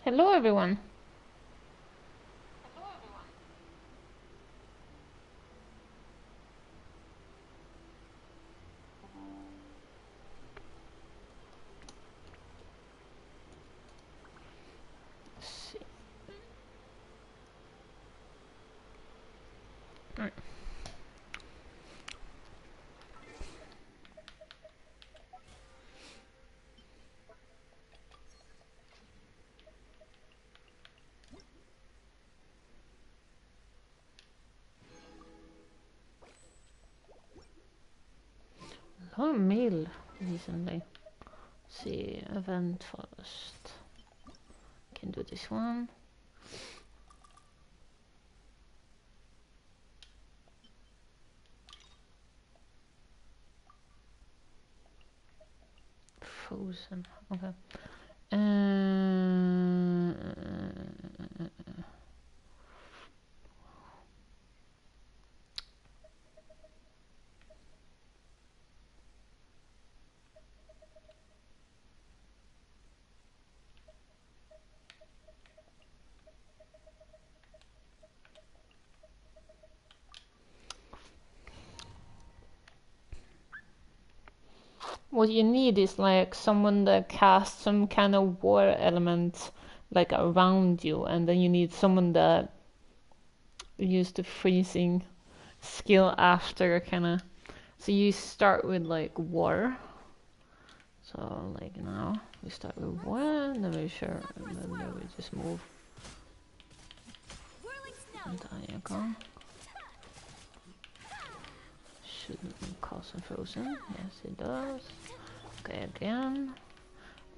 Hello everyone. Let's see. All right. No mail recently. Let's see, event first. Can do this one. Frozen. Okay. What you need is like someone that casts some kind of water element like around you, and then you need someone that used the freezing skill after kind of. So you start with like water. So like now we start with water, and then we sure, and then we just move. And there you go. Shouldn't cause some frozen. Yes, it does. Okay, again.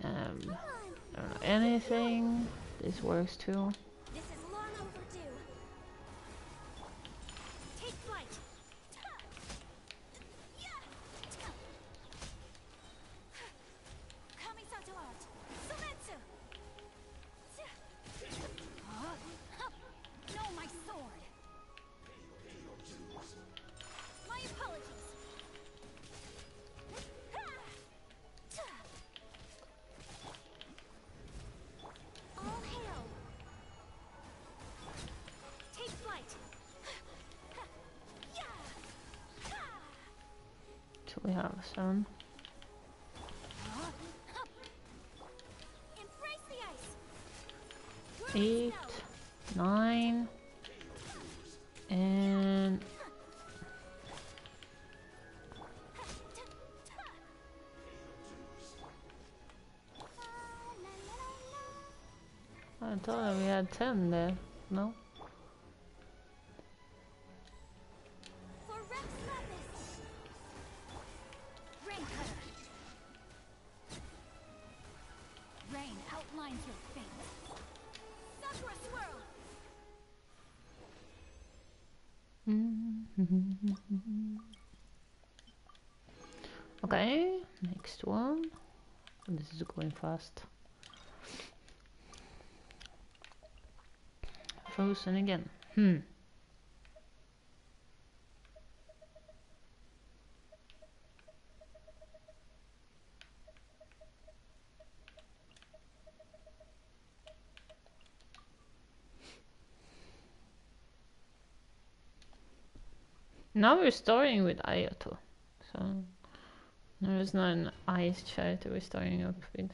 I don't know anything. This works too. This is long overdue. Take flight. Kamisato art. Sumetsu. No, my sword. My apologies. All hail. Take flight. So we have some Embrace the ice. 8, 9, and I thought we had 10 there. No? For Rex Lapis. Rain cutter. Rain outlines your fate. Sakura swirl. Okay, next one. This is going fast. Frozen again. Now we're starting with Ayato. So there is not an ice character we're starting up with.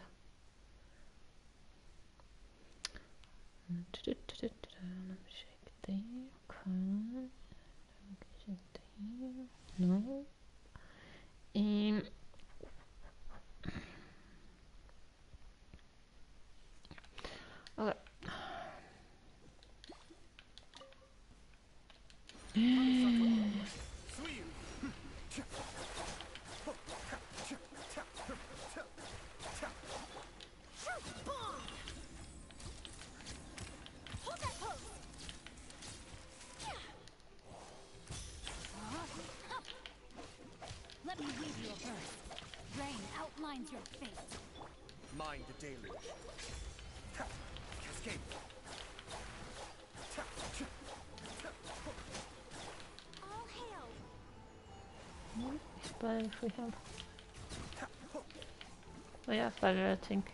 Shake there, okay. Shake there. No. Okay. Hold that pose. Let me weave you a verse. Rain outlines your fate. Mind the deluge. Cascade. All hail. It's better if we have. Oh yeah, better I think.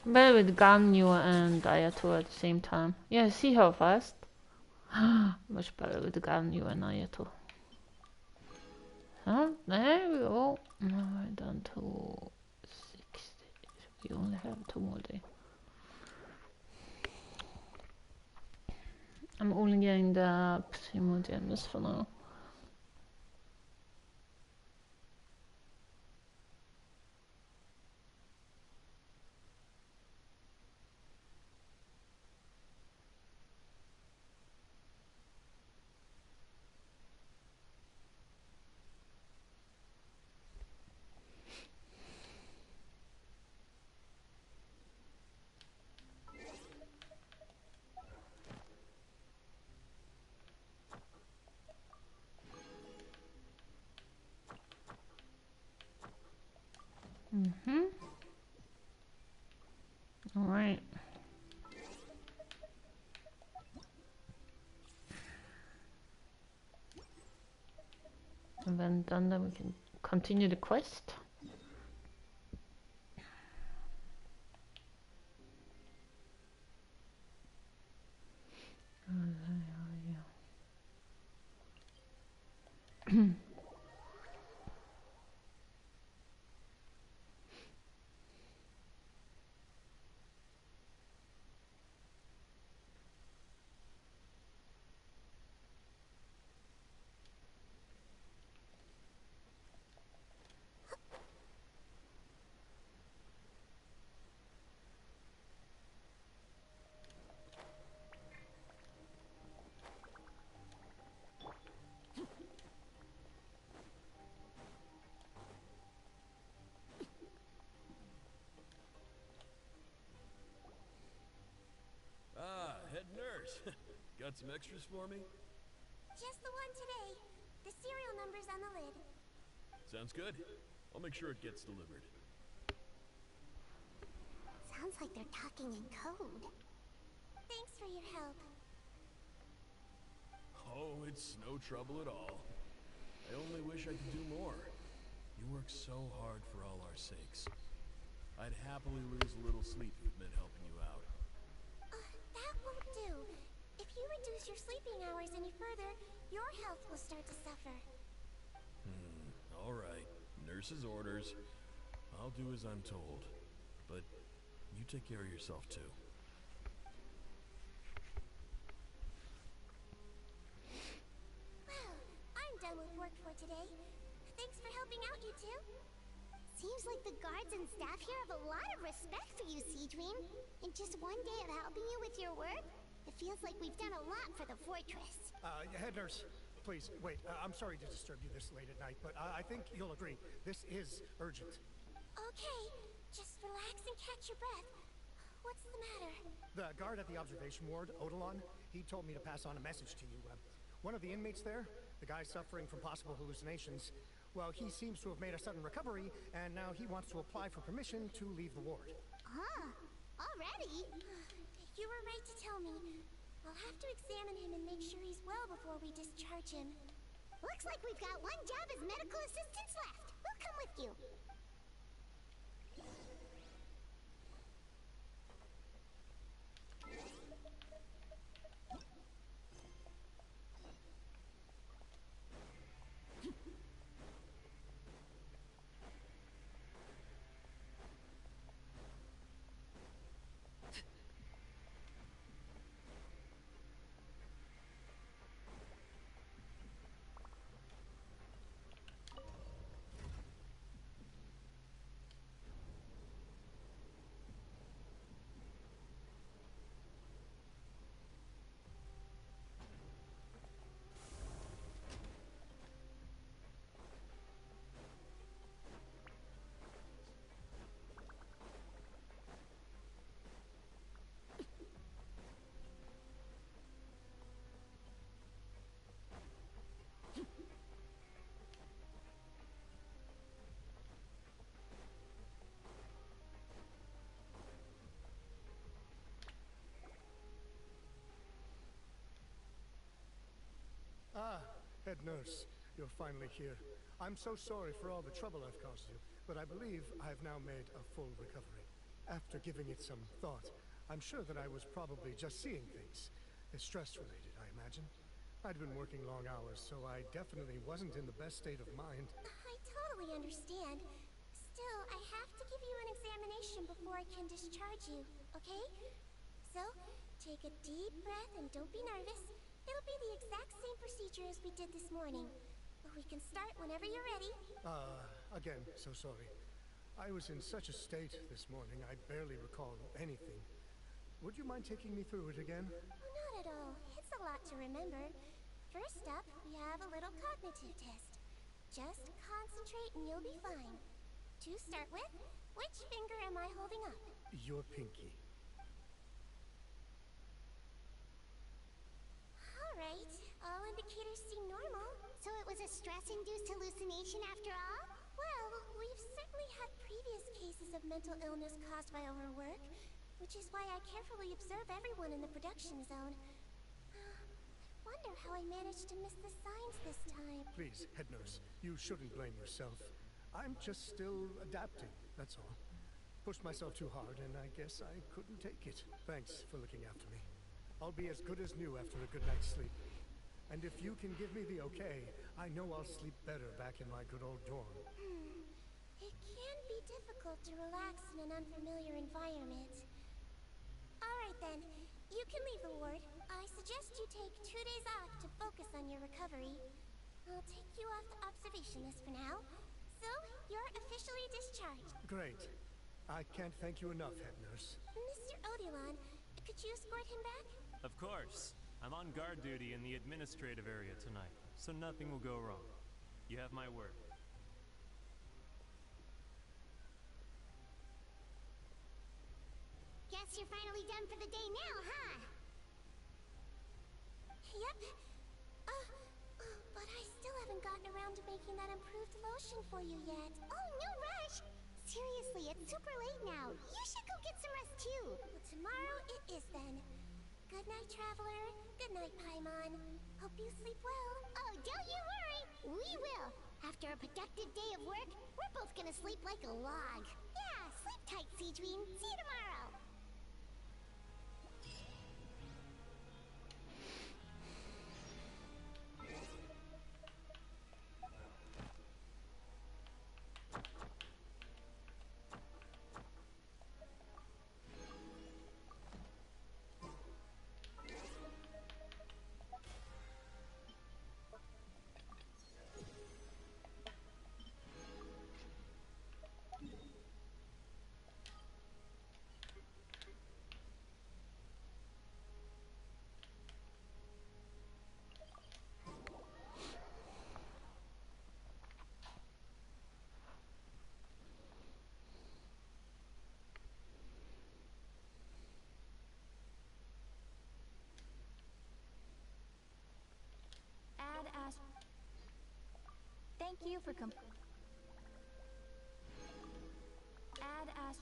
Better with Ganyu and Ayato at the same time. Yeah, see how fast? Much better with Ganyu and Ayato. Huh? There we go. Now we're down to 60. We only have 2 more days. I'm only getting the Primogems for now. Alright. And then done, then we can continue the quest. Ah, head nurse. Got some extras for me? Just the one today. The serial number's on the lid. Sounds good. I'll make sure it gets delivered. Sounds like they're talking in code. Thanks for your help. Oh, it's no trouble at all. I only wish I could do more. You work so hard for all our sakes. I'd happily lose a little sleep if it meant helping you out. That won't do. If you reduce your sleeping hours any further, your health will start to suffer. All right. Nurse's orders. I'll do as I'm told. But you take care of yourself too. Well, I'm done with work for today. Thanks for helping out, you two. Seems like the guards and staff here have a lot of respect for you, Sea Dream. In just one day of helping you with your work, it feels like we've done a lot for the fortress. Head nurse, please, wait. I'm sorry to disturb you this late at night, but I think you'll agree. This is urgent. Okay, just relax and catch your breath. What's the matter? The guard at the observation ward, Odilon, he told me to pass on a message to you. One of the inmates there, the guy suffering from possible hallucinations, well, he seems to have made a sudden recovery, and now he wants to apply for permission to leave the ward. Already? You were right to tell me. I'll have to examine him and make sure he's well before we discharge him. Looks like we've got one job as medical assistants left. We'll come with you. Ah, head nurse, you're finally here. I'm so sorry for all the trouble I've caused you, but I believe I've now made a full recovery. After giving it some thought, I'm sure that I was probably just seeing things. Stress-related, I imagine. I'd been working long hours, so I definitely wasn't in the best state of mind. I totally understand. Still, I have to give you an examination before I can discharge you, okay? So, take a deep breath and don't be nervous. It'll be the exact same procedure as we did this morning. We can start whenever you're ready. Again, so sorry. I was in such a state this morning, I barely recall anything. Would you mind taking me through it again? Oh, not at all. It's a lot to remember. First up, we have a little cognitive test. Just concentrate and you'll be fine. To start with, which finger am I holding up? Your pinky. Alright, all indicators seem normal. So it was a stress-induced hallucination after all? Well, we've certainly had previous cases of mental illness caused by overwork, which is why I carefully observe everyone in the production zone. I wonder how I managed to miss the signs this time. Please, head nurse, you shouldn't blame yourself. I'm just still adapting, that's all. Pushed myself too hard, and I guess I couldn't take it. Thanks for looking after me. I'll be as good as new after a good night's sleep. And if you can give me the okay, I know I'll sleep better back in my good old dorm. It can be difficult to relax in an unfamiliar environment. Alright then, you can leave the ward. I suggest you take 2 days off to focus on your recovery. I'll take you off the observation list for now. So, you're officially discharged. Great. I can't thank you enough, head nurse. Mr. Odilon, could you escort him back? Of course. I'm on guard duty in the administrative area tonight, so nothing will go wrong. You have my word. Guess you're finally done for the day now, huh? Yep. But I still haven't gotten around to making that improved lotion for you yet. Oh, no rush! Seriously, it's super late now. You should go get some rest too. Well, tomorrow it is then. Good night, Traveler. Good night, Paimon. Hope you sleep well. Oh, don't you worry. We will. After a productive day of work, we're both gonna sleep like a log. Yeah, sleep tight, Sea Dream. See you tomorrow. Thank you for Add Ast.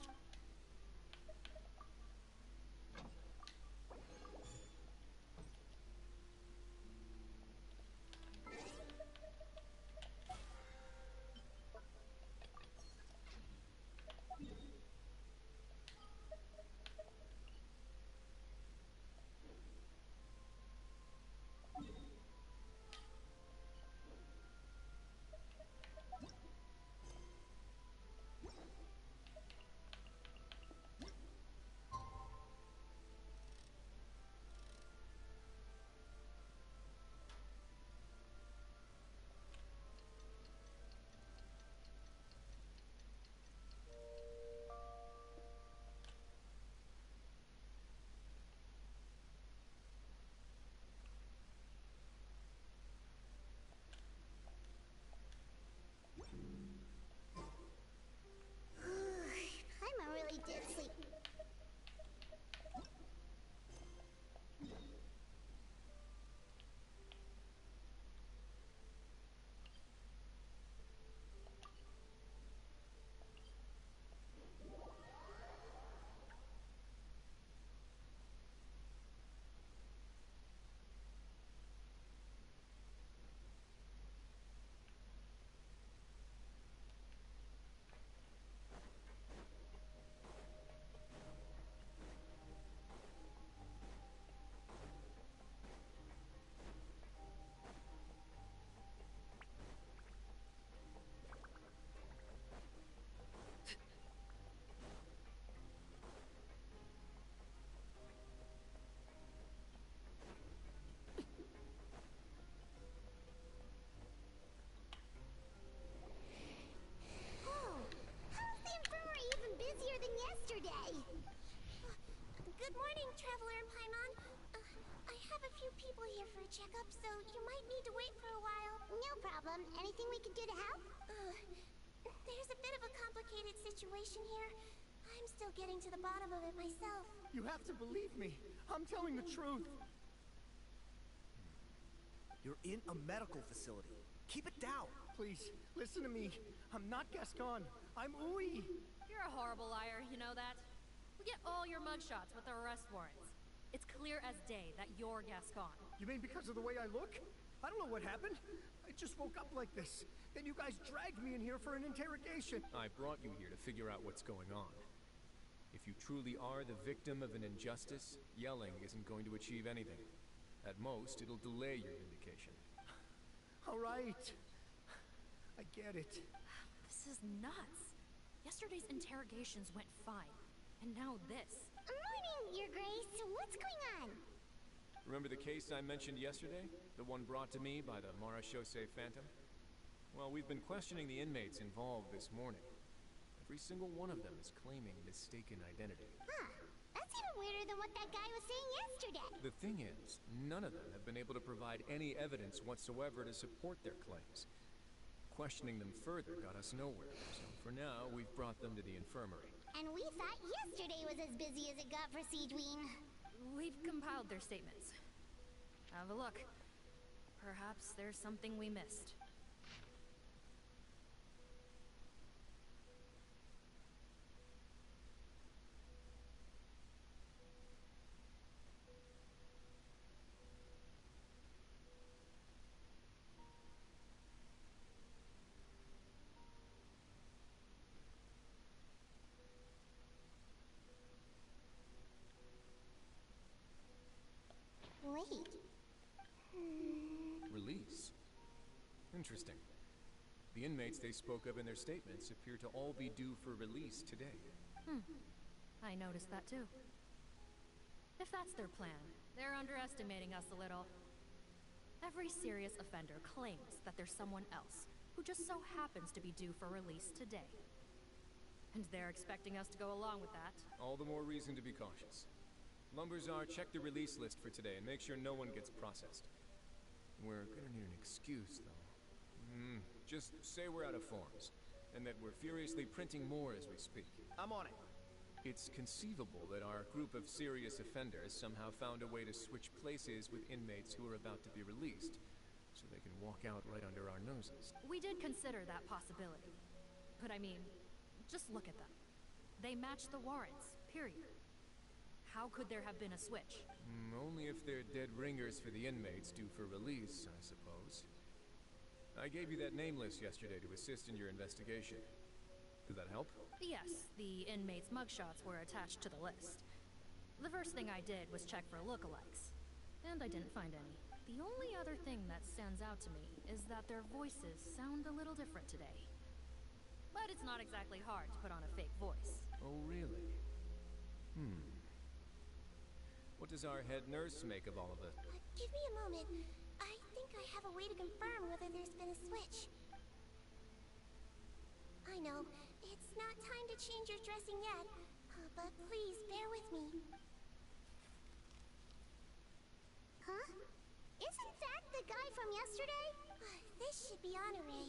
few people here for a checkup, so you might need to wait for a while. No problem. Anything we can do to help? There's a bit of a complicated situation here. I'm still getting to the bottom of it myself. You have to believe me. I'm telling the truth. You're in a medical facility. Keep it down. Please, listen to me. I'm not Gascon. I'm Uy. You're a horrible liar, you know that? We get all your mugshots with the arrest warrants. It's clear as day that you're Gascon. You mean because of the way I look? I don't know what happened. I just woke up like this. Then you guys dragged me in here for an interrogation. I brought you here to figure out what's going on. If you truly are the victim of an injustice, yelling isn't going to achieve anything. At most, it'll delay your vindication. All right. I get it. This is nuts. Yesterday's interrogations went fine. And now this. Morning, Your Grace. What's going on? Remember the case I mentioned yesterday? The one brought to me by the Marechaussee Phantom? Well, we've been questioning the inmates involved this morning. Every single one of them is claiming mistaken identity. Huh. That's even weirder than what that guy was saying yesterday. The thing is, none of them have been able to provide any evidence whatsoever to support their claims. Questioning them further got us nowhere, so for now, we've brought them to the infirmary. And we thought yesterday was as busy as it got for Siegeween. We've compiled their statements. Have a look. Perhaps there's something we missed. Wait. Release? Interesting. The inmates they spoke of in their statements appear to all be due for release today. I noticed that too. If that's their plan, they're underestimating us a little. Every serious offender claims that there's someone else who just so happens to be due for release today. And they're expecting us to go along with that. All the more reason to be cautious. Lumberzar, check the release list for today and make sure no one gets processed. We're gonna need an excuse, though. Just say we're out of forms, and that we're furiously printing more as we speak. I'm on it. It's conceivable that our group of serious offenders somehow found a way to switch places with inmates who are about to be released, so they can walk out right under our noses. We did consider that possibility. But I mean, just look at them. They match the warrants, period. How could there have been a switch? Only if they're dead ringers for the inmates due for release, I suppose. I gave you that name list yesterday to assist in your investigation. Did that help? Yes, the inmates' mugshots were attached to the list. The first thing I did was check for lookalikes, and I didn't find any. The only other thing that stands out to me is that their voices sound a little different today. But it's not exactly hard to put on a fake voice. Oh, really? What does our head nurse make of all of it? Give me a moment. I think I have a way to confirm whether there's been a switch. I know, it's not time to change your dressing yet, but please bear with me. Huh? Isn't that the guy from yesterday? This should be Honore.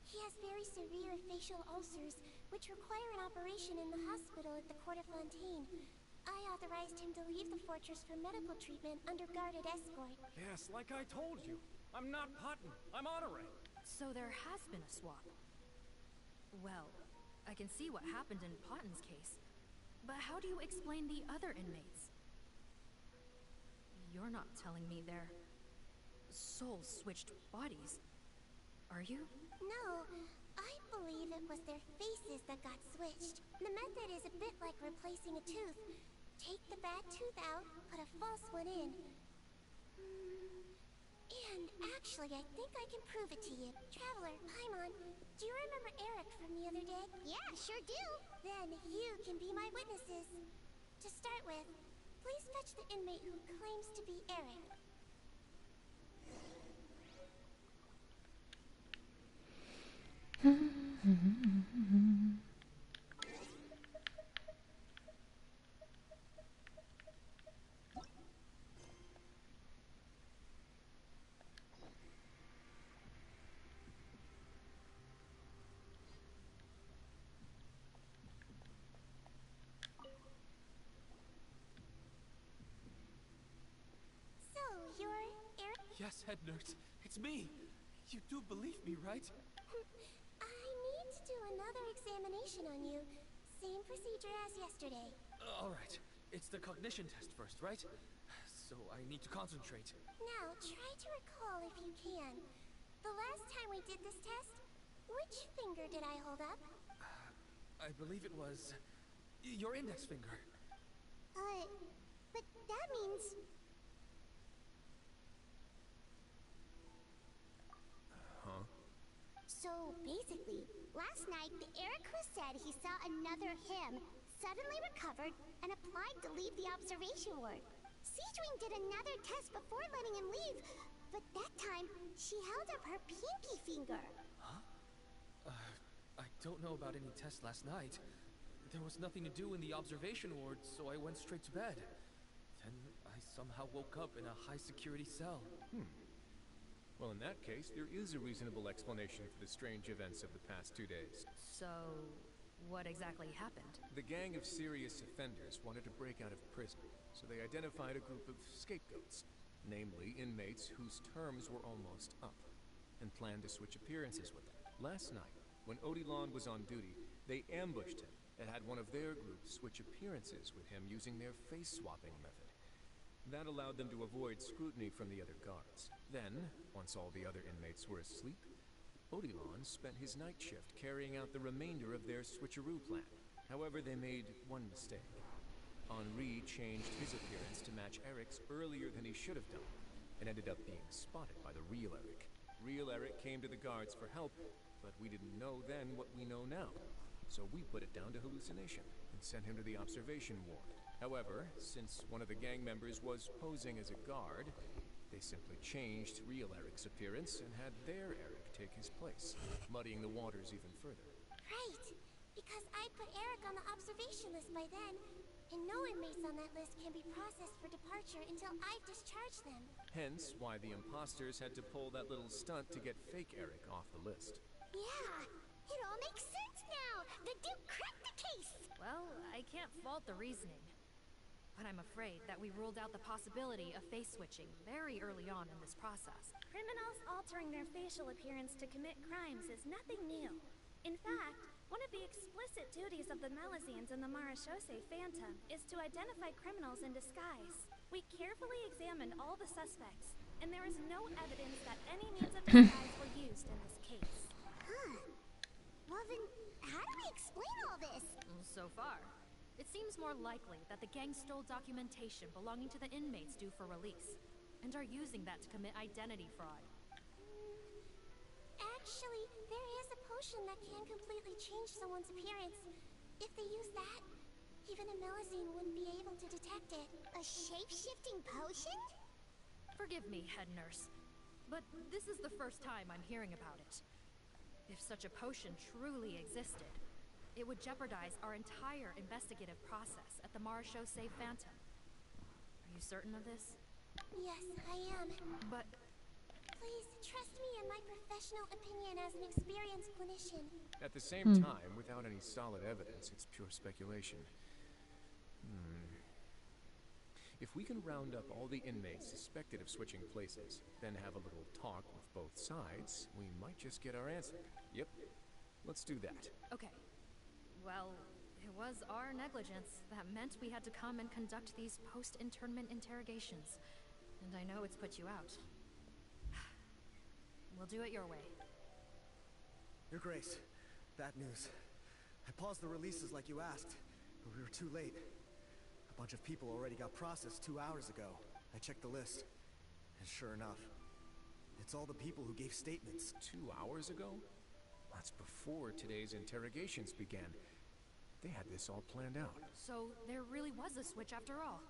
He has very severe facial ulcers, which require an operation in the hospital at the Court of Fontaine. I authorized him to leave the fortress for medical treatment under guarded escort. Yes, like I told you. I'm not Putton. I'm Honore. So there has been a swap. Well, I can see what happened in Potten's case. But how do you explain the other inmates? You're not telling me their souls switched bodies, are you? No, I believe it was their faces that got switched. The method is a bit like replacing a tooth. Take the bad tooth out, put a false one in. And actually, I think I can prove it to you. Traveler, Paimon, do you remember Eric from the other day? Yeah, sure do. Then you can be my witnesses. To start with, please fetch the inmate who claims to be Eric. Yes, head nurse. It's me. You do believe me, right? I need to do another examination on you. Same procedure as yesterday. All right. It's the cognition test first, right? So I need to concentrate. Now, try to recall if you can. The last time we did this test, which finger did I hold up? I believe it was your index finger. But that means... Huh? So, basically, last night the Eric who said he saw another him suddenly recovered and applied to leave the observation ward. Sijuin did another test before letting him leave, but that time she held up her pinky finger. Huh? I don't know about any test last night. There was nothing to do in the observation ward, so I went straight to bed. Then I somehow woke up in a high-security cell. Well, in that case, there is a reasonable explanation for the strange events of the past 2 days. So, what exactly happened? The gang of serious offenders wanted to break out of prison, so they identified a group of scapegoats, namely inmates whose terms were almost up, and planned to switch appearances with them. Last night, when Odilon was on duty, they ambushed him and had one of their groups switch appearances with him using their face-swapping method. That allowed them to avoid scrutiny from the other guards. Then, once all the other inmates were asleep, Odilon spent his night shift carrying out the remainder of their switcheroo plan. However, they made one mistake. Henri changed his appearance to match Eric's earlier than he should have done, and ended up being spotted by the real Eric. Real Eric came to the guards for help, but we didn't know then what we know now. So we put it down to hallucination and sent him to the observation ward. However, since one of the gang members was posing as a guard, they simply changed real Eric's appearance and had their Eric take his place, muddying the waters even further. Right, because I put Eric on the observation list by then, and no inmates on that list can be processed for departure until I've discharged them. Hence why the imposters had to pull that little stunt to get fake Eric off the list. Yeah, it all makes sense now. The Duke cracked the case. Well, I can't fault the reasoning. But I'm afraid that we ruled out the possibility of face switching very early on in this process. Criminals altering their facial appearance to commit crimes is nothing new. In fact, one of the explicit duties of the Melazines in the Marechaussee Phantom is to identify criminals in disguise. We carefully examined all the suspects, and there is no evidence that any means of disguise were used in this case. Well then, how do we explain all this? So far, it seems more likely that the gang stole documentation belonging to the inmates due for release, and are using that to commit identity fraud. Actually, there is a potion that can completely change someone's appearance. If they use that, even a Melazine wouldn't be able to detect it. A shape-shifting potion? Forgive me, head nurse, but this is the first time I'm hearing about it. If such a potion truly existed, it would jeopardize our entire investigative process at the Marechaussee Phantom. Are you certain of this? Yes, I am. But... Please, trust me in my professional opinion as an experienced clinician. At the same time, without any solid evidence, it's pure speculation. If we can round up all the inmates suspected of switching places, then have a little talk with both sides, we might just get our answer. Yep, let's do that. Okay. Well, it was our negligence that meant we had to come and conduct these post-internment interrogations. And I know it's put you out. We'll do it your way. Your Grace, bad news. I paused the releases like you asked, but we were too late. A bunch of people already got processed 2 hours ago. I checked the list, and sure enough, it's all the people who gave statements. 2 hours ago? That's before today's interrogations began. They had this all planned out. So there really was a switch after all.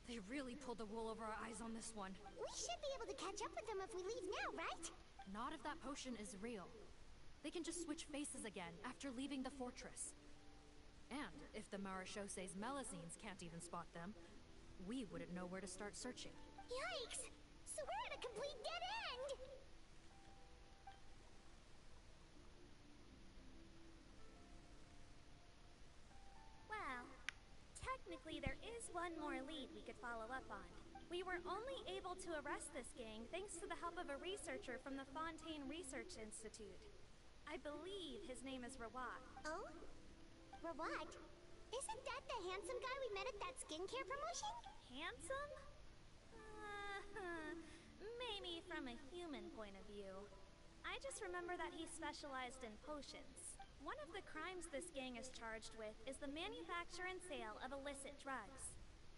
They really pulled the wool over our eyes on this one. We should be able to catch up with them if we leave now, right? Not if that potion is real. They can just switch faces again after leaving the fortress. And if the Marechaussee's Melazines can't even spot them, we wouldn't know where to start searching. Yikes! So we're at a complete dead end! Well, technically there is one more lead we could follow up on. We were only able to arrest this gang thanks to the help of a researcher from the Fontaine Research Institute. I believe his name is Rawat. Oh? Rawat? Isn't that the handsome guy we met at that skincare promotion? Handsome? Maybe from a human point of view. I just remember that he specialized in potions. One of the crimes this gang is charged with is the manufacture and sale of illicit drugs.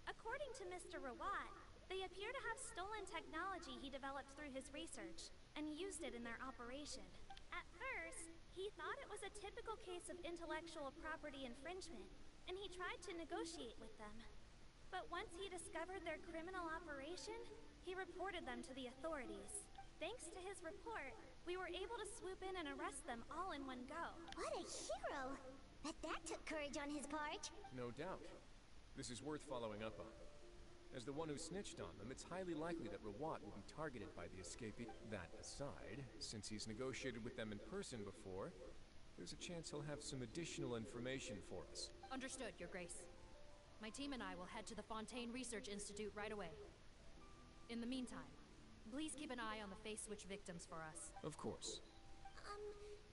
According to Mr. Rawat, they appear to have stolen technology he developed through his research and used it in their operation. At first, he thought it was a typical case of intellectual property infringement, and he tried to negotiate with them. But once he discovered their criminal operation, he reported them to the authorities. Thanks to his report, we were able to swoop in and arrest them all in one go. What a hero! Bet that took courage on his part. No doubt. This is worth following up on. As the one who snitched on them, it's highly likely that Rawat will be targeted by the escapee. That aside, since he's negotiated with them in person before, there's a chance he'll have some additional information for us. Understood, Your Grace. My team and I will head to the Fontaine Research Institute right away. In the meantime, please keep an eye on the face switch victims for us. Of course.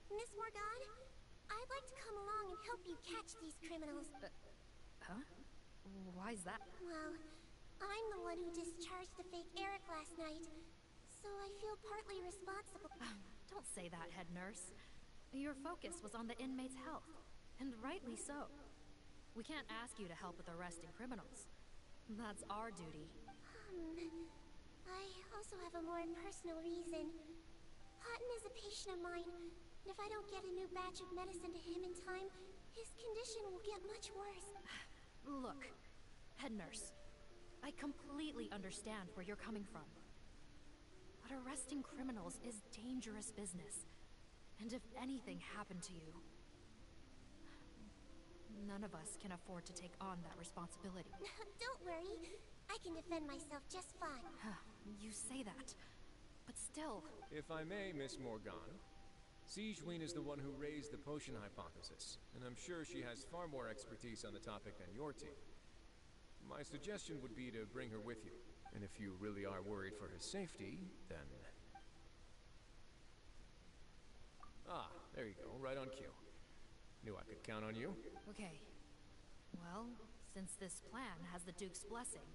Miss Morgan, I'd like to come along and help you catch these criminals. Huh? Why's that? Well, I'm the one who discharged the fake Eric last night, so I feel partly responsible. Don't say that, head nurse. Your focus was on the inmates' health, and rightly so. We can't ask you to help with arresting criminals. That's our duty. I also have a more personal reason. Houghton is a patient of mine, and if I don't get a new batch of medicine to him in time, his condition will get much worse. Look, head nurse, I completely understand where you're coming from. But arresting criminals is dangerous business. And if anything happened to you, none of us can afford to take on that responsibility. Don't worry. I can defend myself just fine. You say that, but still... If I may, Miss Morgan, Siegeween is the one who raised the potion hypothesis, and I'm sure she has far more expertise on the topic than your team. My suggestion would be to bring her with you, and if you really are worried for her safety, then... Ah, there you go, right on cue. Knew I could count on you. Okay. Well, since this plan has the Duke's blessing,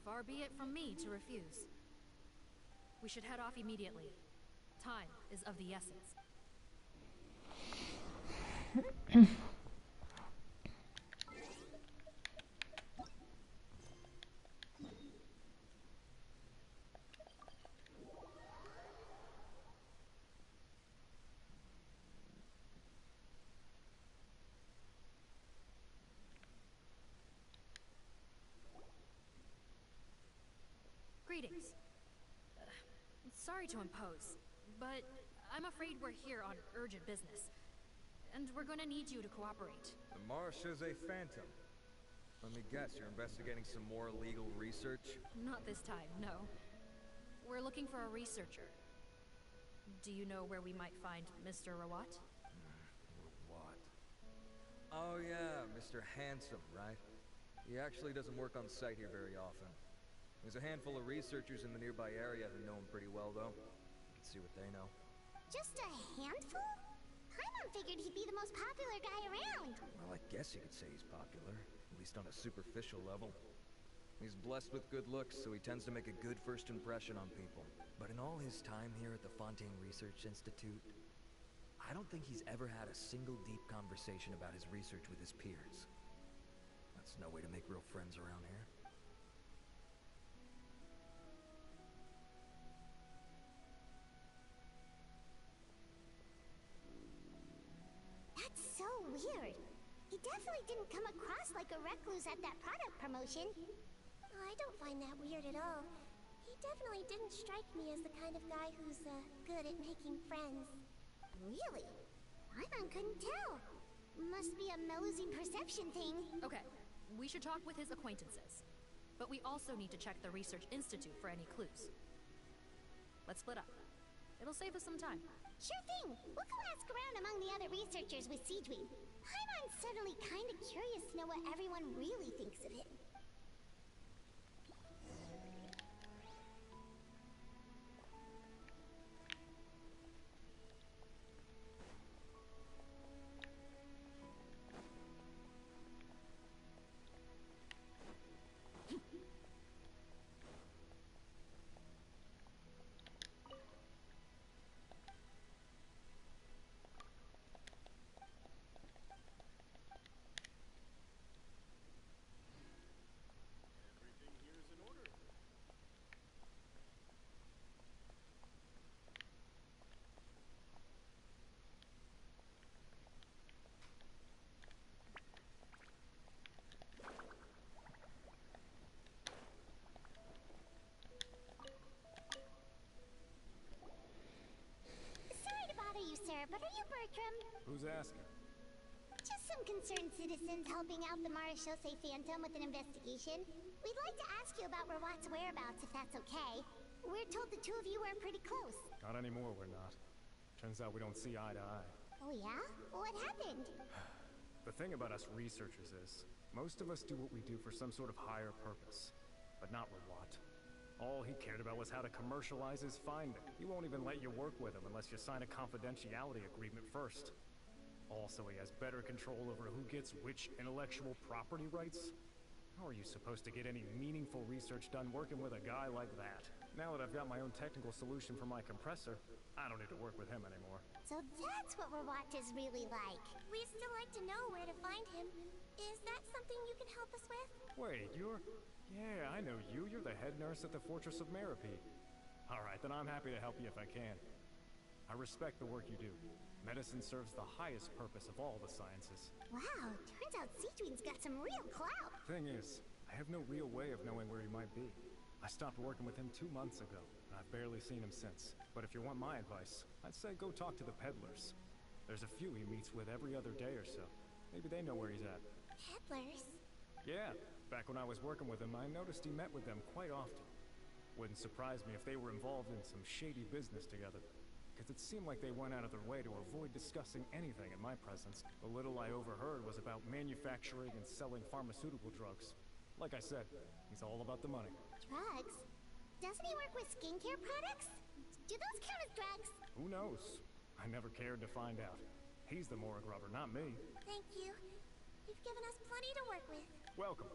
far be it from me to refuse. We should head off immediately. Time is of the essence. Greetings. Sorry to impose, but I'm afraid we're here on urgent business. And we're gonna need you to cooperate. The Marechaussee Phantom. Let me guess, you're investigating some more illegal research? Not this time, no. We're looking for a researcher. Do you know where we might find Mr. Rawat? What? Oh yeah, Mr. Handsome, right? He actually doesn't work on site here very often. There's a handful of researchers in the nearby area who know him pretty well, though. Let's see what they know. Just a handful? Paimon figured he'd be the most popular guy around. Well, I guess you could say he's popular, at least on a superficial level. He's blessed with good looks, so he tends to make a good first impression on people. But in all his time here at the Fontaine Research Institute, I don't think he's ever had a single deep conversation about his research with his peers. That's no way to make real friends around here. That's so weird. He definitely didn't come across like a recluse at that product promotion. I don't find that weird at all. He definitely didn't strike me as the kind of guy who's good at making friends. Really? Paimon couldn't tell. Must be a Melusine perception thing. Okay, we should talk with his acquaintances. But we also need to check the Research Institute for any clues. Let's split up. It'll save us some time. Sure thing. We'll go ask around among the other researchers with Siegeween. Paimon's certainly kind of curious to know what everyone really thinks of him. Who's asking? Just some concerned citizens helping out the Marashose Phantom with an investigation. We'd like to ask you about Rawat's whereabouts, if that's okay. We're told the two of you are pretty close. Not anymore, we're not. Turns out we don't see eye to eye. Oh yeah? What happened? The thing about us researchers is, most of us do what we do for some sort of higher purpose. But not Rawat. All he cared about was how to commercialize his finding. He won't even let you work with him unless you sign a confidentiality agreement first. Also, he has better control over who gets which intellectual property rights. How are you supposed to get any meaningful research done working with a guy like that? Now that I've got my own technical solution for my compressor, I don't need to work with him anymore. So that's what Rawat is really like. We'd still like to know where to find him. Is that something you can help us with? Wait, you're... Yeah, I know you. You're the head nurse at the Fortress of Meropide. Alright, then I'm happy to help you if I can. I respect the work you do. Medicine serves the highest purpose of all the sciences. Wow, turns out Seedween's got some real clout. Thing is, I have no real way of knowing where he might be. I stopped working with him 2 months ago, and I've barely seen him since. But if you want my advice, I'd say go talk to the peddlers. There's a few he meets with every other day or so. Maybe they know where he's at. Peddlers? Yeah, back when I was working with him, I noticed he met with them quite often. Wouldn't surprise me if they were involved in some shady business together. Because it seemed like they went out of their way to avoid discussing anything in my presence. The little I overheard was about manufacturing and selling pharmaceutical drugs. Like I said, he's all about the money. Drugs? Doesn't he work with skincare products? Do those count as drugs? Who knows? I never cared to find out. He's the morgue rubber, not me. Thank you. You've given us plenty to work with. Welcome.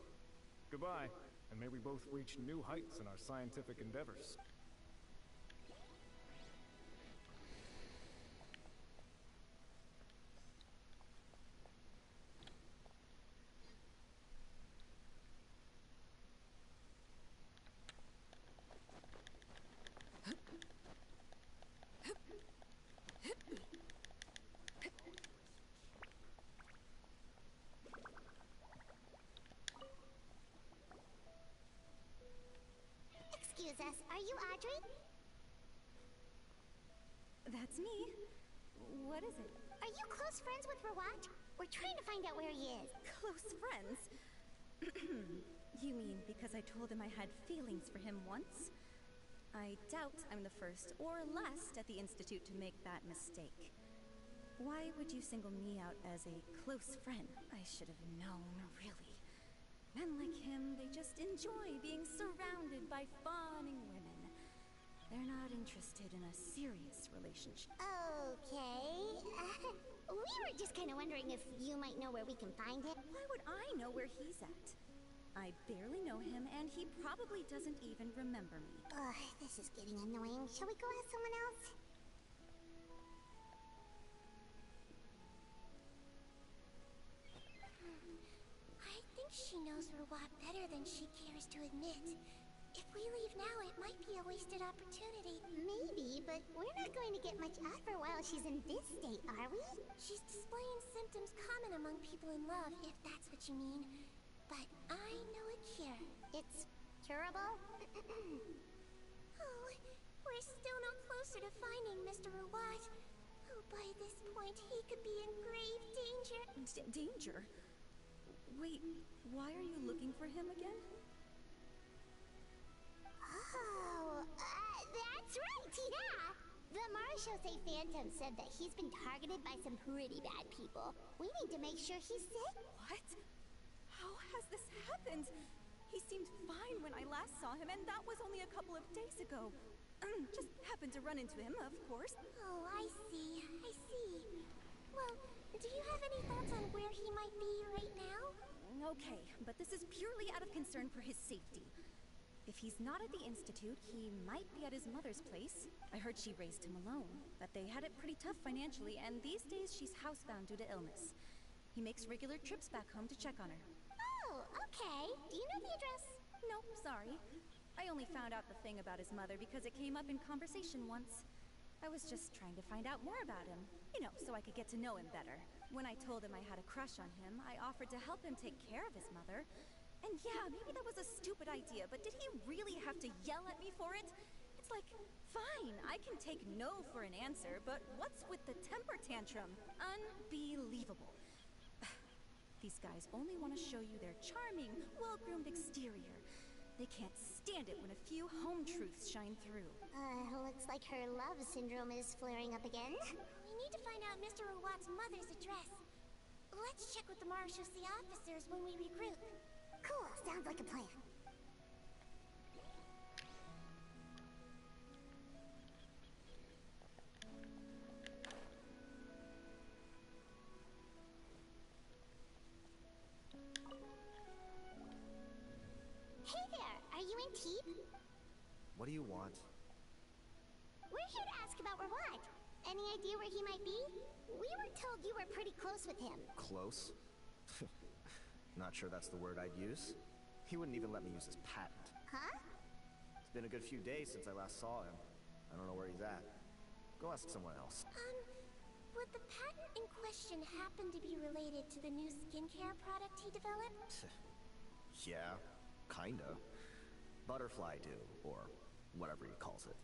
Goodbye, and may we both reach new heights in our scientific endeavors. Excuse us, are you Audrey? That's me. What is it? Are you close friends with Rawat? We're trying to find out where he is. Close friends? You mean because I told him I had feelings for him once? I doubt I'm the first or last at the Institute to make that mistake. Why would you single me out as a close friend? I should have known, really. Men like him, they just enjoy being surrounded by fawning women. They're not interested in a serious relationship. Okay. We were just kind of wondering if you might know where we can find him. Why would I know where he's at? I barely know him, and he probably doesn't even remember me. Ugh, this is getting annoying. Shall we go ask someone else? I think she knows Rawat better than she cares to admit. If we leave now, it might be a wasted opportunity. Maybe, but we're not going to get much out of her while she's in this state, are we? She's displaying symptoms common among people in love, if that's what you mean. But I know a cure. It's curable? Oh, we're still no closer to finding Mr. Rawat. Oh, by this point, he could be in grave danger. Danger? Wait, why are you looking for him again? Oh, that's right, yeah! The Marashose Phantom said that he's been targeted by some pretty bad people. We need to make sure he's safe. What? How has this happened? He seemed fine when I last saw him, and that was only a couple of days ago. Just happened to run into him, of course. Oh, I see. I see. Well, do you have any thoughts on where he might be right now? Okay, but this is purely out of concern for his safety. If he's not at the Institute, he might be at his mother's place. I heard she raised him alone, that they had it pretty tough financially, and these days she's housebound due to illness. He makes regular trips back home to check on her. Oh, okay. Do you know the address? Nope, sorry. I only found out the thing about his mother because it came up in conversation once. I was just trying to find out more about him, you know, so I could get to know him better. When I told him I had a crush on him, I offered to help him take care of his mother. And yeah, maybe that was a stupid idea, but did he really have to yell at me for it? It's like, fine, I can take no for an answer, but what's with the temper tantrum? Unbelievable. These guys only want to show you their charming, well-groomed exterior. They can't stand it when a few home truths shine through. Looks like her love syndrome is flaring up again. We need to find out Mr. Rawat's mother's address. Let's check with the Marechaussee officers when we regroup. Cool, sounds like a plan. Hey there, are you in Teep? What do you want? We're here to ask about Rawat. Any idea where he might be? We were told you were pretty close with him. Close? Not sure that's the word I'd use. He wouldn't even let me use his patent. Huh? It's been a good few days since I last saw him. I don't know where he's at. Go ask someone else. Would the patent in question happen to be related to the new skincare product he developed? Yeah, kinda. Butterfly dew, or whatever he calls it.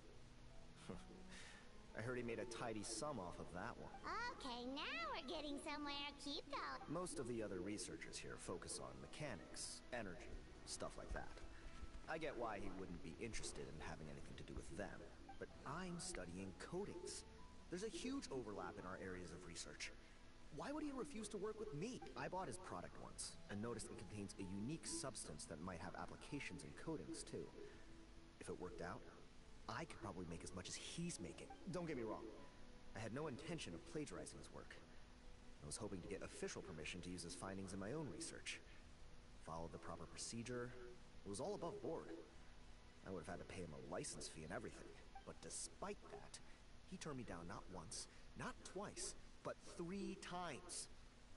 I heard he made a tidy sum off of that one. Okay, now we're getting somewhere. Keep going. Most of the other researchers here focus on mechanics, energy, stuff like that. I get why he wouldn't be interested in having anything to do with them, but I'm studying coatings. There's a huge overlap in our areas of research. Why would he refuse to work with me? I bought his product once, and noticed it contains a unique substance that might have applications in coatings, too. If it worked out, I could probably make as much as he's making. Don't get me wrong. I had no intention of plagiarizing his work. I was hoping to get official permission to use his findings in my own research. Followed the proper procedure. It was all above board. I would have had to pay him a license fee and everything. But despite that, he turned me down not once, not twice, but 3 times.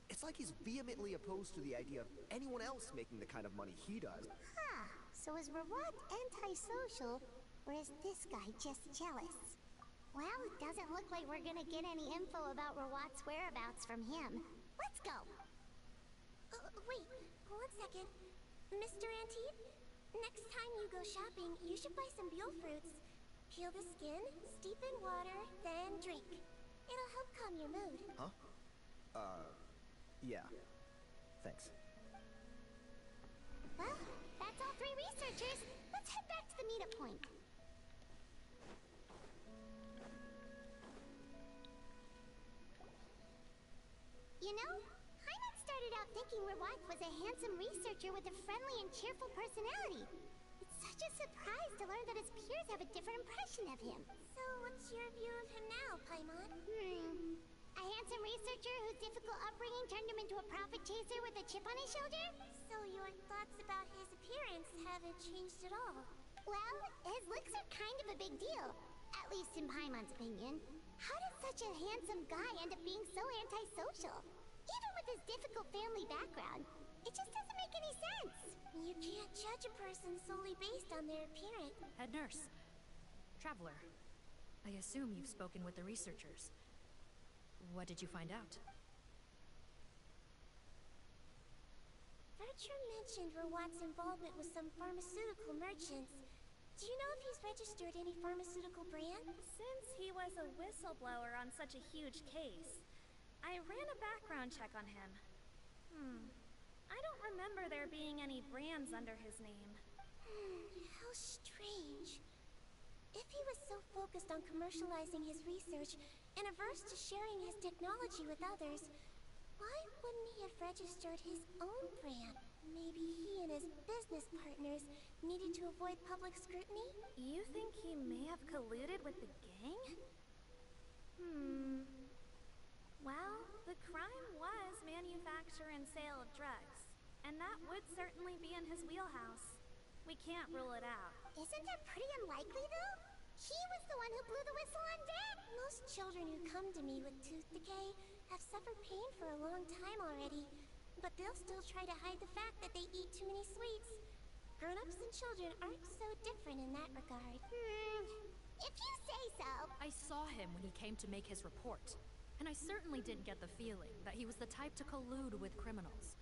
It's like he's vehemently opposed to the idea of anyone else making the kind of money he does. Huh. So is Rawat antisocial, or is this guy just jealous? Well, it doesn't look like we're gonna get any info about Rawat's whereabouts from him. Let's go. Wait, 1 second. Mr. Antip, next time you go shopping, you should buy some Buell fruits. Peel the skin, steep in water, then drink. It'll help calm your mood. Huh? Yeah. Thanks. Well, that's all 3 researchers. Let's head back to the meetup point. You know, Hyman started out thinking Rawat was a handsome researcher with a friendly and cheerful personality. It's such a surprise to learn that his peers have a different impression of him. So what's your view of him now, Paimon? A handsome researcher whose difficult upbringing turned him into a profit chaser with a chip on his shoulder? So your thoughts about his appearance haven't changed at all? Well, his looks are kind of a big deal. At least in Paimon's opinion. How did such a handsome guy end up being so antisocial? Even with his difficult family background, it just doesn't make any sense. You can't judge a person solely based on their appearance. Head nurse. Traveler. I assume you've spoken with the researchers. What did you find out? Bertram mentioned Rawat's involvement with some pharmaceutical merchants. Do you know if he's registered any pharmaceutical brand? Since he was a whistleblower on such a huge case, I ran a background check on him. I don't remember there being any brands under his name. How strange. If he was so focused on commercializing his research and averse to sharing his technology with others, why wouldn't he have registered his own brand? Maybe he and his business partners needed to avoid public scrutiny? You think he may have colluded with the gang? Well, the crime was manufacture and sale of drugs, and that would certainly be in his wheelhouse. We can't rule it out. Isn't that pretty unlikely, though? He was the one who blew the whistle on Dad! Most children who come to me with tooth decay have suffered pain for a long time already, but they'll still try to hide the fact that they eat too many sweets. Grown-ups and children aren't so different in that regard. If you say so. I saw him when he came to make his report, and I certainly didn't get the feeling that he was the type to collude with criminals.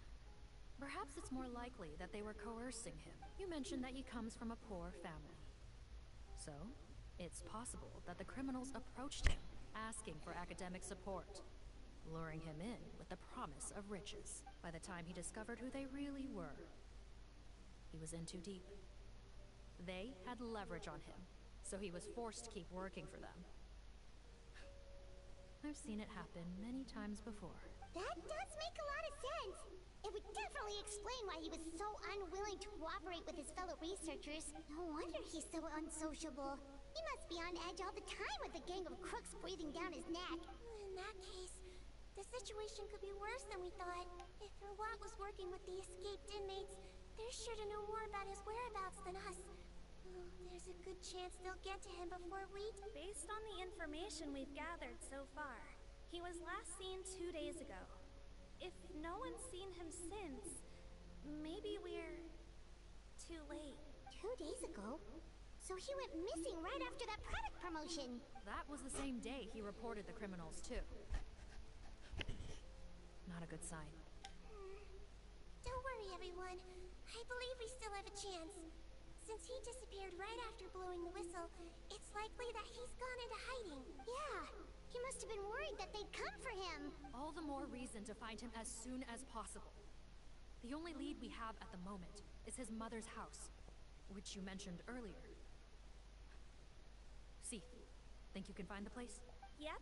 Perhaps it's more likely that they were coercing him. You mentioned that he comes from a poor family. So, It's possible that the criminals approached him, asking for academic support, luring him in with the promise of riches. By the time he discovered who they really were, he was in too deep. They had leverage on him, so he was forced to keep working for them. I've seen it happen many times before. That does make a lot of sense. It would definitely explain why he was so unwilling to cooperate with his fellow researchers. No wonder he's so unsociable. He must be on edge all the time with a gang of crooks breathing down his neck. In that case, the situation could be worse than we thought. If Rawat was working with the escaped inmates, they're sure to know more about his whereabouts than us. Oh, there's a good chance they'll get to him before we... Based on the information we've gathered so far, he was last seen 2 days ago. If no one's seen him since, maybe we're... too late. 2 days ago? So he went missing right after that product promotion. That was the same day he reported the criminals, too. Not a good sign. Don't worry, everyone. I believe we still have a chance. Since he disappeared right after blowing the whistle, it's likely that he's gone into hiding. Yeah, he must have been worried that they'd come for him. All the more reason to find him as soon as possible. The only lead we have at the moment is his mother's house, which you mentioned earlier. See, think you can find the place? Yep.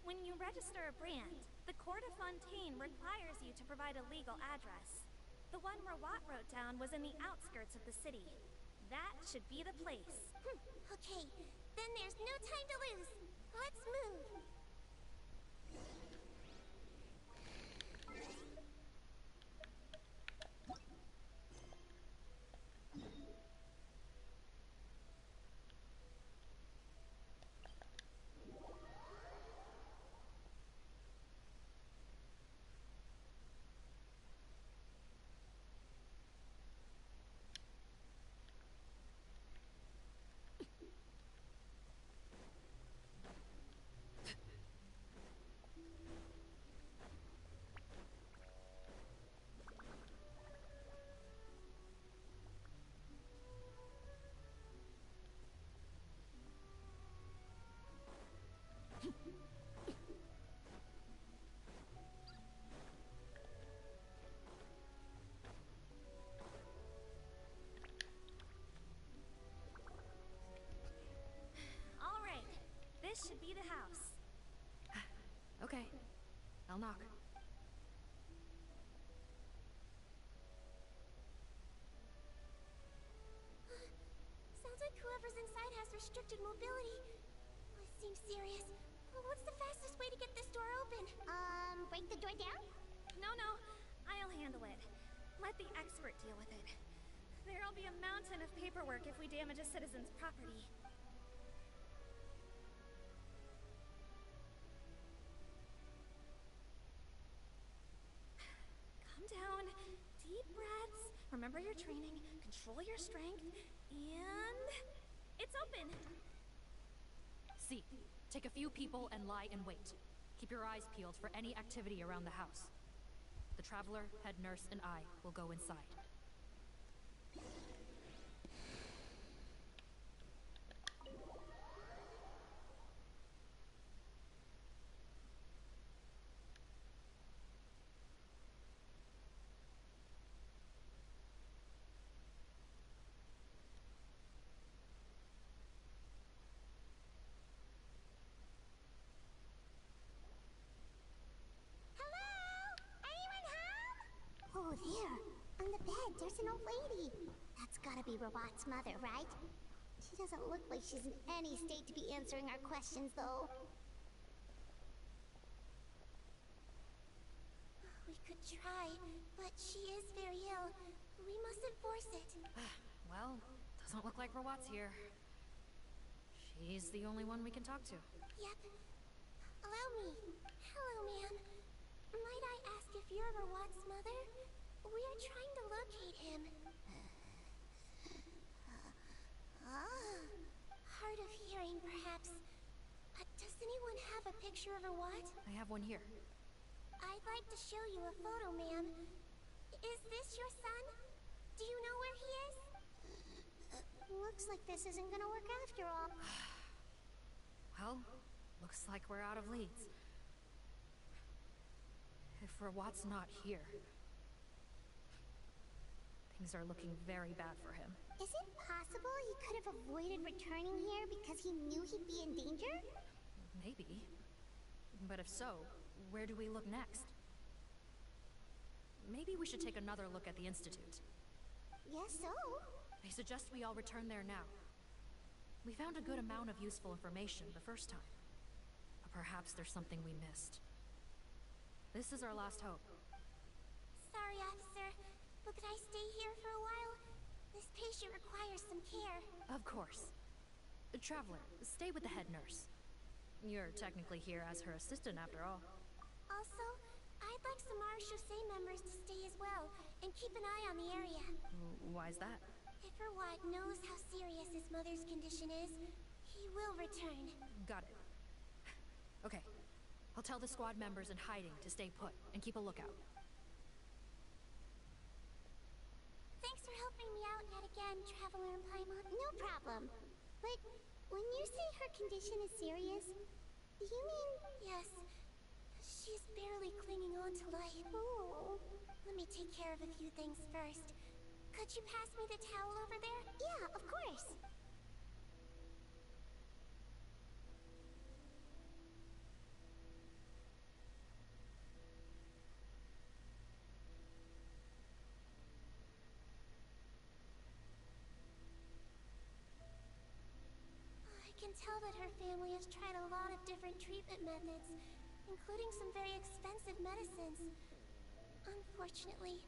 When you register a brand, the Court of Fontaine requires you to provide a legal address. The one Rawat wrote down was in the outskirts of the city. That should be the place. Okay, then there's no time to lose. Let's move. All right, this should be the house. Okay, I'll knock. Sounds like whoever's inside has restricted mobility. It seems serious. What's the fastest way to get this door open? Break the door down? No, I'll handle it. Let the expert deal with it. There'll be a mountain of paperwork if we damage a citizen's property. Calm down. Deep breaths. Remember your training. Control your strength. And... it's open! See, take a few people and lie in wait. Keep your eyes peeled for any activity around the house. The Traveler, head nurse, and I will go inside. Oh, there. On the bed, there's an old lady. That's gotta be Rawat's mother, right? She doesn't look like she's in any state to be answering our questions, though. We could try, but she is very ill. We mustn't force it. Well, doesn't look like Rawat's here. She's the only one we can talk to. Yep. Allow me. Hello, ma'am. Might I ask if you're Rawat's mother? We are trying to locate him. Hard of hearing, perhaps. Does anyone have a picture of Rawat? I have one here. I'd like to show you a photo, ma'am. Is this your son? Do you know where he is? Looks like this isn't gonna work after all. Well, looks like we're out of leads. If Rawat's not here, things are looking very bad for him. Is it possible he could have avoided returning here because he knew he'd be in danger? Maybe. But if so, where do we look next? Maybe we should take another look at the Institute. Yes, so? I suggest we all return there now. We found a good amount of useful information the first time. But perhaps there's something we missed. This is our last hope. Sorry, officer, but could I stay here for a while? This patient requires some care. Of course. Traveler, stay with the head nurse. You're technically here as her assistant after all. Also, I'd like some Marechaussee members to stay as well, and keep an eye on the area. Why's that? If Rawat knows how serious his mother's condition is, he will return. Got it. Okay. I'll tell the squad members in hiding to stay put and keep a lookout. Thanks for helping me out yet again, Traveler and Paimon. No problem. But when you say her condition is serious, do you mean... Yes. She's barely clinging on to life. Oh. Let me take care of a few things first. Could you pass me the towel over there? Yeah, of course. I can tell that her family has tried a lot of different treatment methods, including some very expensive medicines. Unfortunately,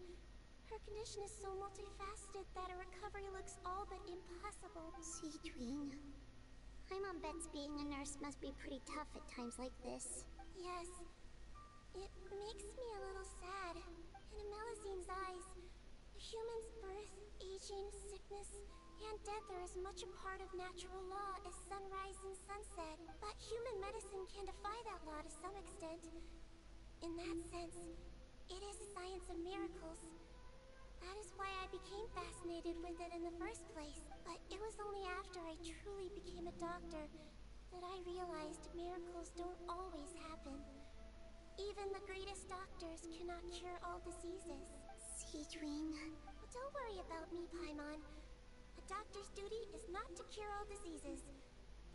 her condition is so multifaceted that a recovery looks all but impossible. Seedwing. Paimon bets being a nurse must be pretty tough at times like this. Yes. It makes me a little sad. In a Melusine's eyes, a human's birth, aging, sickness, and death are as much a part of natural law as sunrise and sunset. But human medicine can defy that law to some extent. In that sense, it is a science of miracles. That is why I became fascinated with it in the first place. But it was only after I truly became a doctor that I realized miracles don't always happen. Even the greatest doctors cannot cure all diseases. Seedwing. But don't worry about me, Paimon. A doctor's duty is not to cure all diseases,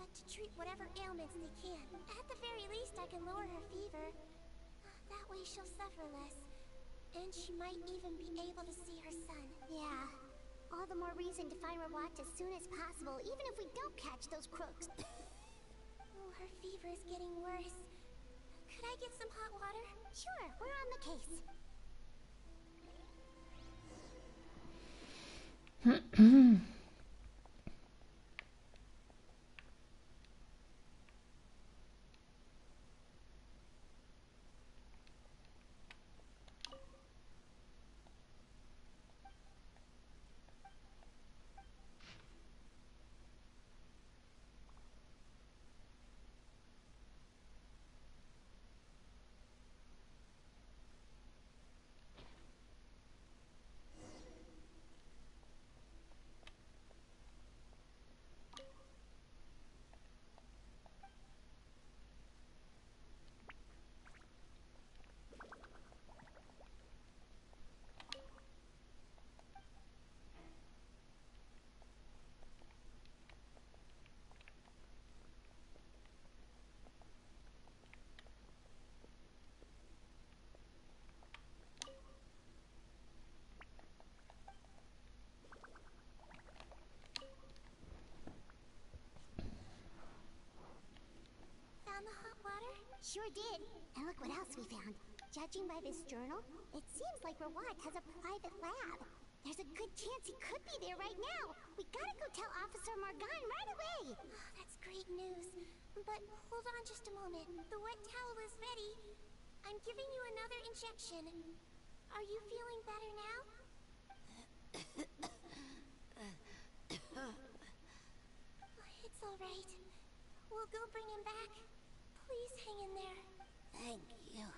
but to treat whatever ailments they can. At the very least, I can lower her fever. That way she'll suffer less. And she might even be able to see her son. Yeah. All the more reason to find Rawat as soon as possible, even if we don't catch those crooks. Oh, her fever is getting worse. Could I get some hot water? Sure, we're on the case. Found the hot water? Sure did. And look what else we found. Judging by this journal, it seems like Rawat has a private lab. There's a good chance he could be there right now. We gotta go tell Officer Morgan right away. Oh, that's great news. But hold on just a moment. The wet towel is ready. I'm giving you another injection. Are you feeling better now? It's all right. We'll go bring him back. Please hang in there. Thank you.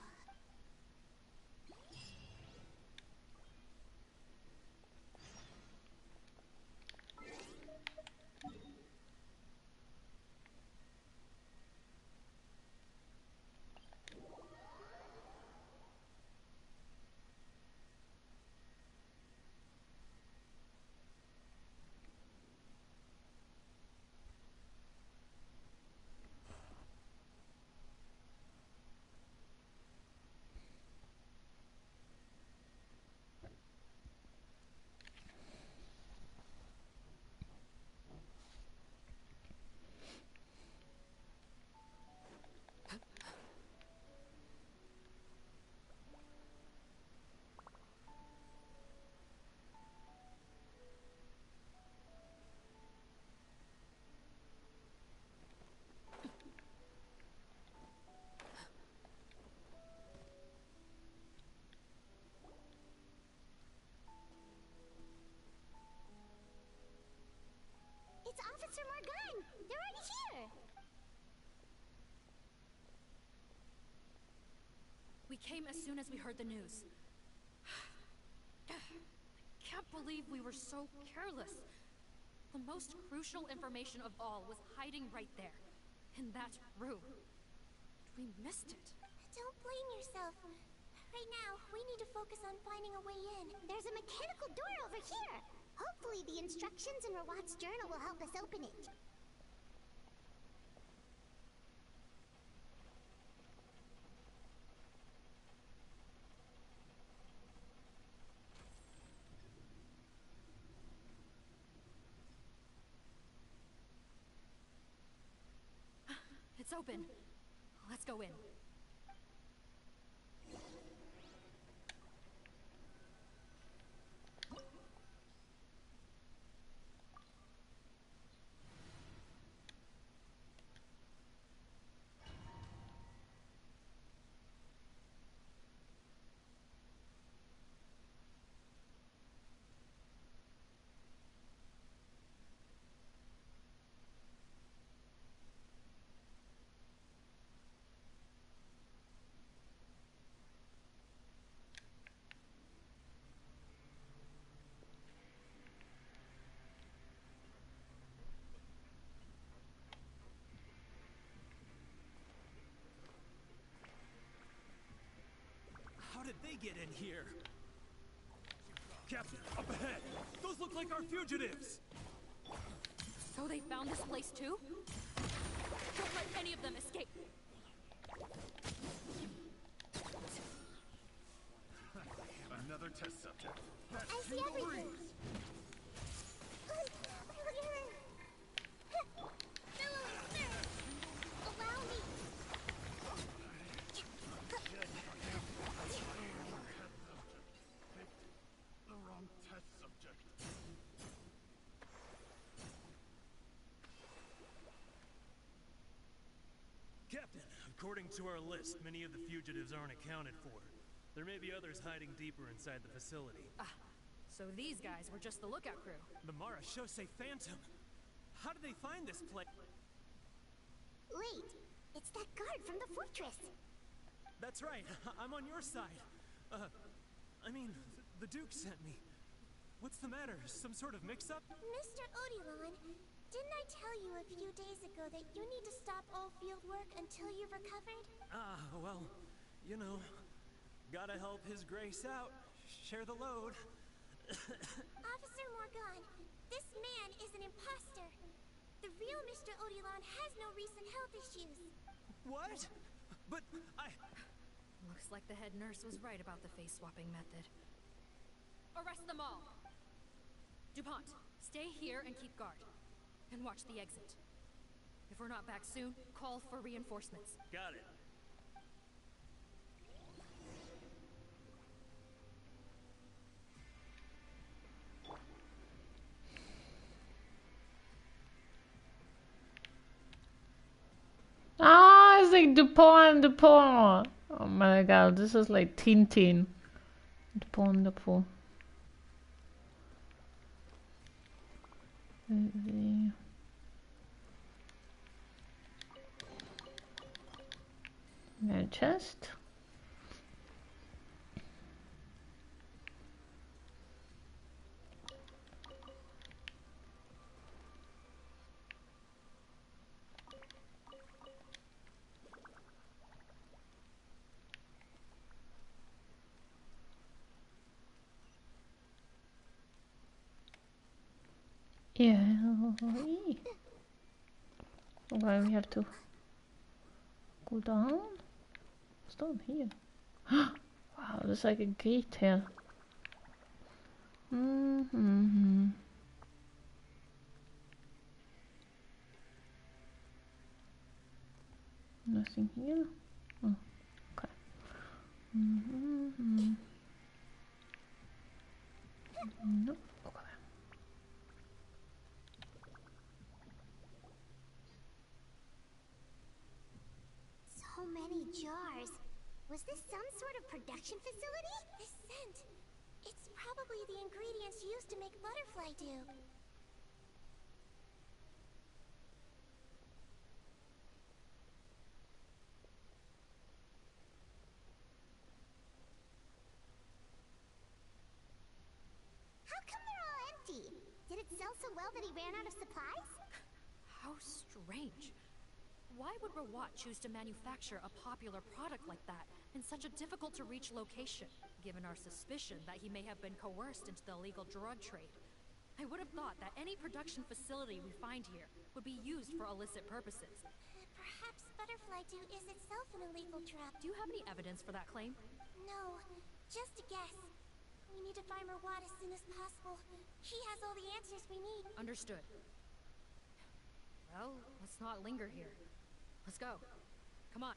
We came as soon as we heard the news. I can't believe we were so careless. The most crucial information of all was hiding right there, in that room. We missed it. Don't blame yourself. Right now, we need to focus on finding a way in. There's a mechanical door over here. Hopefully the instructions in Rawat's journal will help us open it. It's open. Let's go in. How did they get in here? Captain, up ahead! Those look like our fugitives! So they found this place too? Don't let any of them escape! Another test subject. I see everything. Allow me. The wrong test subject. Captain, according to our list, many of the fugitives aren't accounted for. There may be others hiding deeper inside the facility. Ah, so these guys were just the lookout crew. The Marashose Phantom! How did they find this place? Wait, it's that guard from the fortress. That's right, I'm on your side. I mean, the Duke sent me. What's the matter? Some sort of mix-up? Mr. Odilon, didn't I tell you a few days ago that you need to stop all field work until you've recovered? Ah, well, you know, gotta help His Grace out. Share the load. Officer Morgan, this man is an imposter. The real Mr. Odilon has no recent health issues. What? But Looks like the head nurse was right about the face-swapping method. Arrest them all! DuPont, stay here and keep guard. And watch the exit. If we're not back soon, call for reinforcements. got it. Ah, it's like Dupont, Dupont. Oh my god, this is like Tintin. Dupont, Dupont. No chest. Yeah. Okay, we have to go down. What's down here? Wow, there's like a gate here. Nothing here. Oh, okay. Nope. Okay. So many jars. Was this some sort of production facility? This scent. It's probably the ingredients used to make butterfly dew. it sell so well that he ran out of supplies? How strange. Why would Rawat choose to manufacture a popular product like that in such a difficult-to-reach location, given our suspicion that he may have been coerced into the illegal drug trade? I would have thought that any production facility we find here would be used for illicit purposes. Perhaps Butterfly Dew is itself an illegal drug. Do you have any evidence for that claim? No, just a guess. We need to find Rawat as soon as possible. He has all the answers we need. Understood. Well, let's not linger here. Let's go. Come on.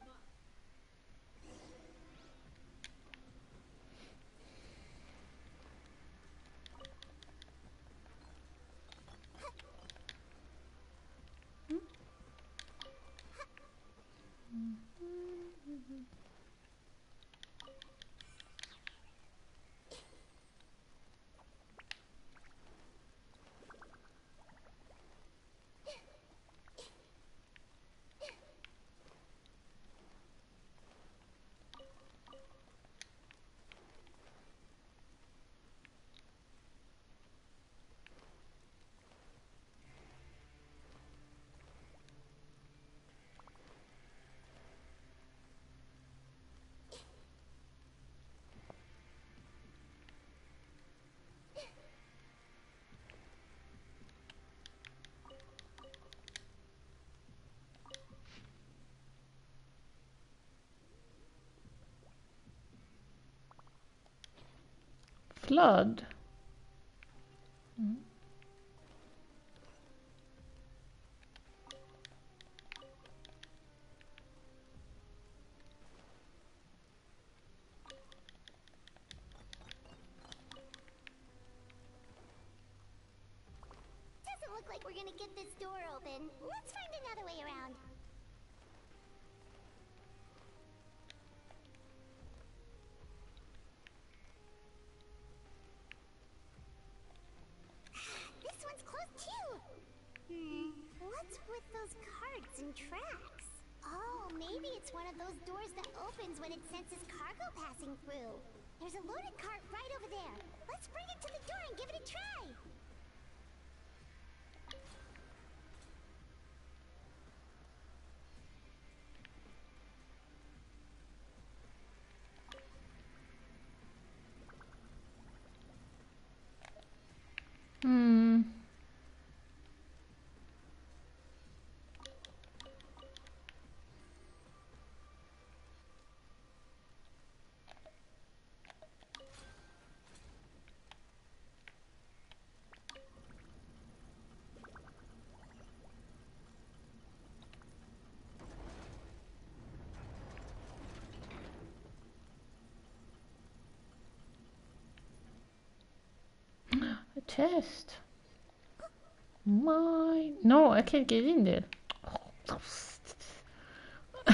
Flood? Doesn't look like we're gonna get this door open. Let's find another way around. This one's closed too. What's with those carts and tracks? Oh, maybe it's one of those doors that opens when it senses cargo passing through. There's a loaded cart right over there. Let's bring it to the door and give it a try. A chest. My no, I can't get in there. I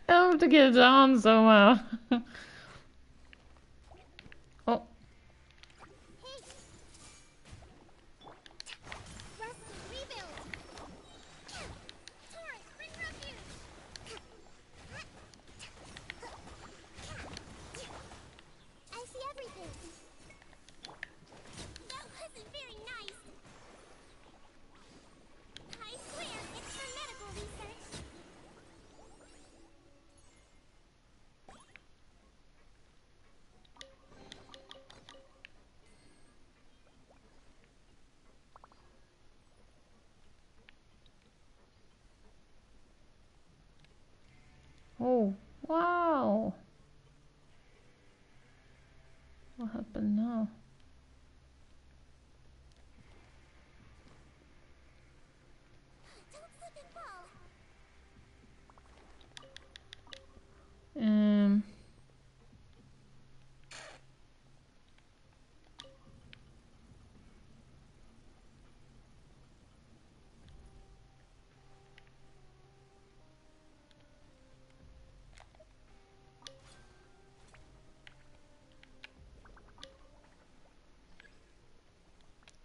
have to get down somehow. Oh. Rusty, rebuild. Taurus, bring refuge. I see everything. That wasn't very nice. I swear, it's for medical research. Oh, wow. What happened now? Don't slip and fall.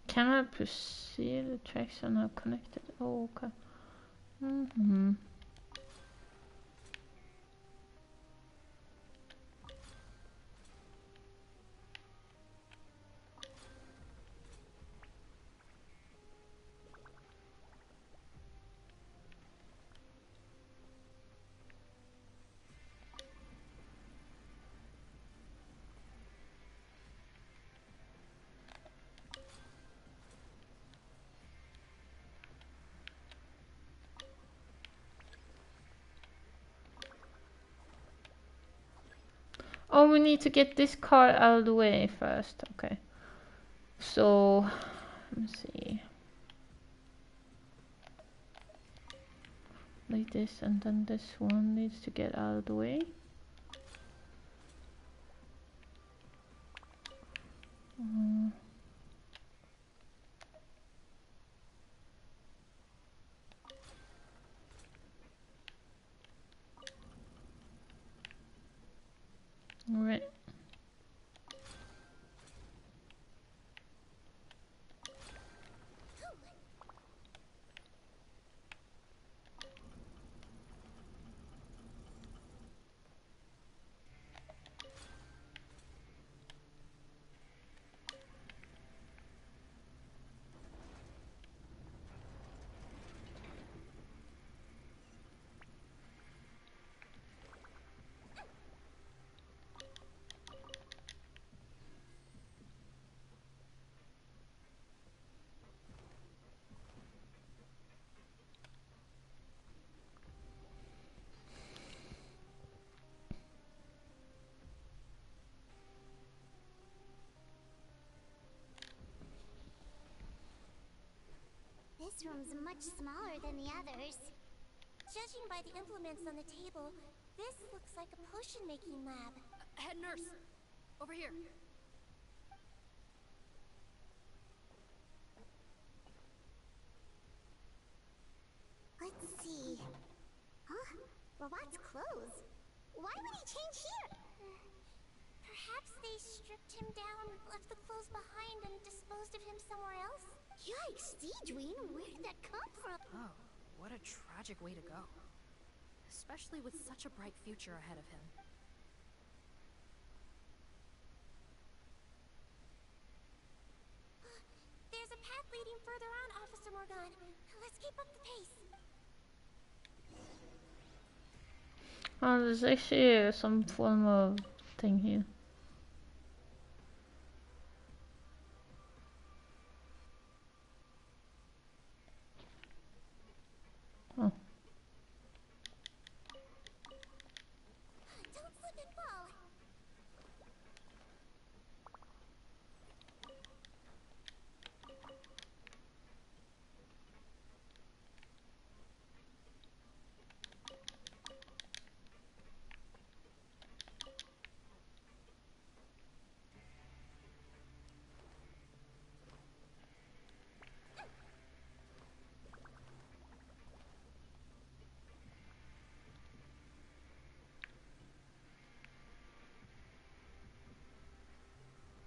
Can I perceive the tracks are not connected? Oh, okay. Oh, we need to get this car out of the way first. Okay. So, let me see. Like this, and then this one needs to get out of the way. Alright. This room's much smaller than the others. Judging by the implements on the table, this looks like a potion-making lab. Head nurse, over here. Let's see. Huh? Robot's clothes. Why would he change here? Perhaps they stripped him down, left the clothes behind, and disposed of him somewhere else? Yikes, Deedween, where did that come from? Oh, what a tragic way to go. Especially with such a bright future ahead of him. There's a path leading further on, Officer Morgan. Let's keep up the pace. Oh, there's actually some form of thing here. Oh. Don't slip and fall.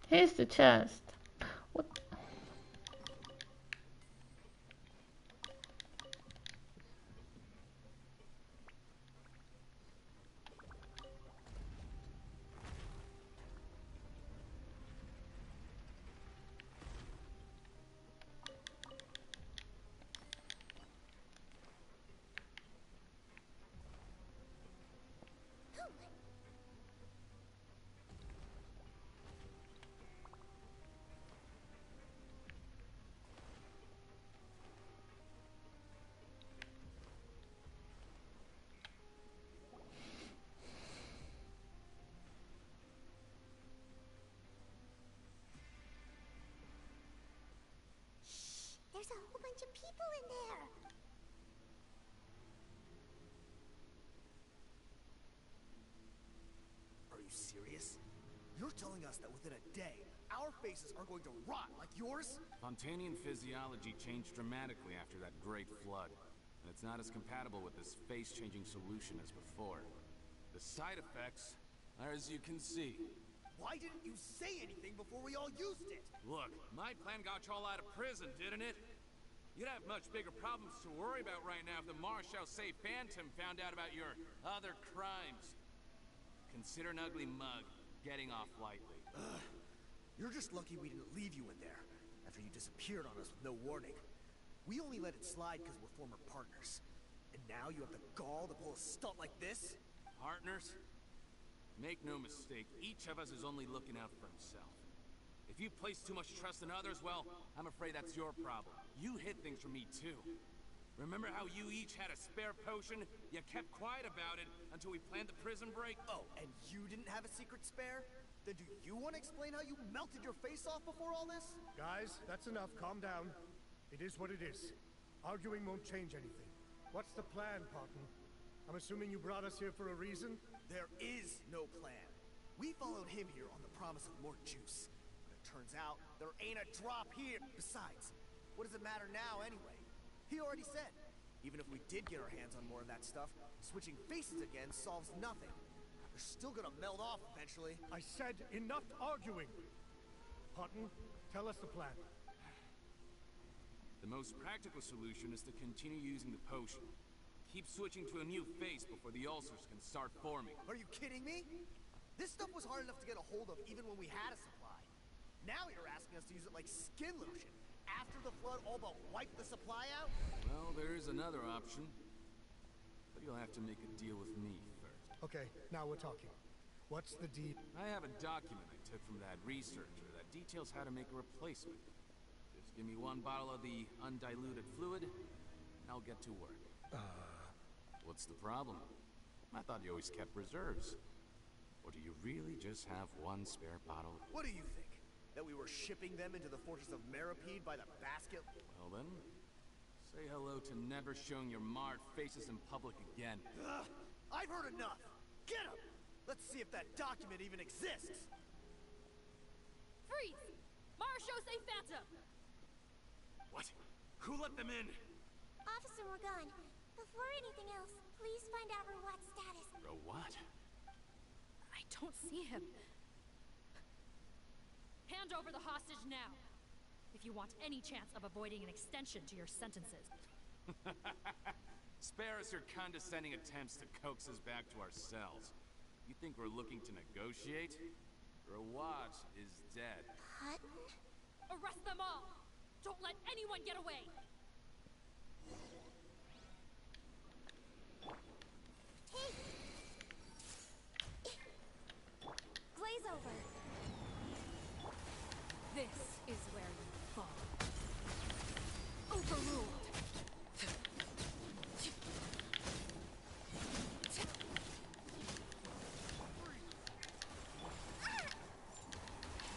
Here's the chest. What? There's a whole bunch of people in there. Are you serious? You're telling us that within a day, our faces are going to rot like yours? Fontanian physiology changed dramatically after that great flood. And it's not as compatible with this face-changing solution as before. The side effects are as you can see. Why didn't you say anything before we all used it? Look, my plan got you all out of prison, didn't it? You'd have much bigger problems to worry about right now if the Marshal Say Phantom found out about your other crimes. Consider an ugly mug getting off lightly. You're just lucky we didn't leave you in there after you disappeared on us with no warning. We only let it slide because we're former partners. And now you have the gall to pull a stunt like this? Partners? Make no mistake, each of us is only looking out for himself. If you place too much trust in others, well, I'm afraid that's your problem. You hid things from me too. Remember how you each had a spare potion? You kept quiet about it until we planned the prison break? Oh, and you didn't have have a secret spare? Then do you want to explain how you melted your face off before all this? Guys, that's enough. Calm down. It is what it is. Arguing won't change anything. What's the plan, Parton? I'm assuming you brought us here for a reason? There is no plan. We followed him here on the promise of more juice. But it turns out there ain't a drop here. Besides, what does it matter now anyway? He already said, even if we did get our hands on more of that stuff, switching faces again solves nothing. They're still gonna melt off eventually. I said enough arguing! Parton, tell us the plan. The most practical solution is to continue using the potion. Keep switching to a new face before the ulcers can start forming. Are you kidding me? This stuff was hard enough to get a hold of even when we had a supply. Now you're asking us to use it like skin lotion, after the flood all but wiped the supply out? Well, there is another option. But you'll have to make a deal with me first. Okay, now we're talking. What's the deal? I have a document I took from that researcher that details how to make a replacement. Just give me one bottle of the undiluted fluid, and I'll get to work. What's the problem? I thought you always kept reserves. Or do you really just have one spare bottle? What do you think? That we were shipping them into the fortress of Meripede by the basket? Well then, say hello to never showing your marred faces in public again. Ugh, I've heard enough! Get him! Let's see if that document even exists! Freeze! Marechaussee Phantom! What? Who let them in? Officer Morgan, before anything else, please find out Rawat's status. What? I don't see him. Hand over the hostage now, if you want any chance of avoiding an extension to your sentences. Spare us your condescending attempts to coax us back to our cells. You think we're looking to negotiate? Rawat is dead. Hutton? Arrest them all! Don't let anyone get away! Hey! Glaze over. This is where you fall. Overruled!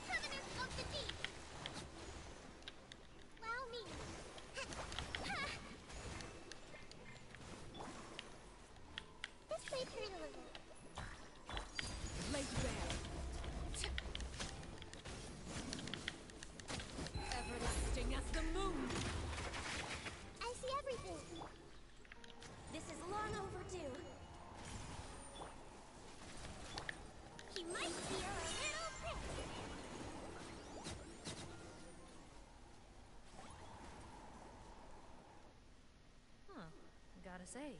Covenant of the Deep! Allow me. This way through a little. Laid bare. Everlasting as the moon! I see everything. This is long overdue. He might be a little pissed. Huh. Gotta say,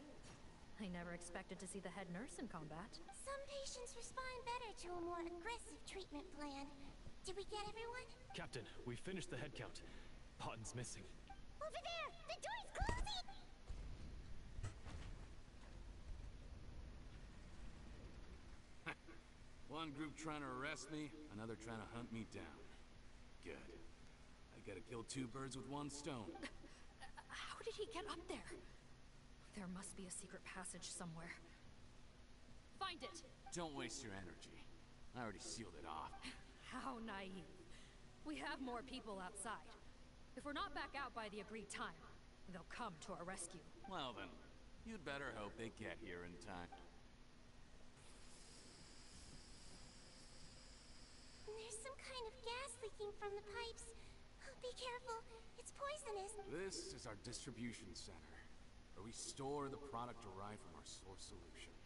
I never expected to see the head nurse in combat. Some patients respond better to a more aggressive treatment plan. Did we get everyone? Captain, we finished the head count. Potton's missing. Over there! The door's closing! One group trying to arrest me, another trying to hunt me down. Good. I gotta kill two birds with one stone. How did he get up there? There must be a secret passage somewhere. Find it! Don't waste your energy. I already sealed it off. How naive. We have more people outside. If we're not back out by the agreed time, they'll come to our rescue. Well then, you'd better hope they get here in time. There's some kind of gas leaking from the pipes. Be careful. It's poisonous. This is our distribution center, where we store the product derived from our source solution.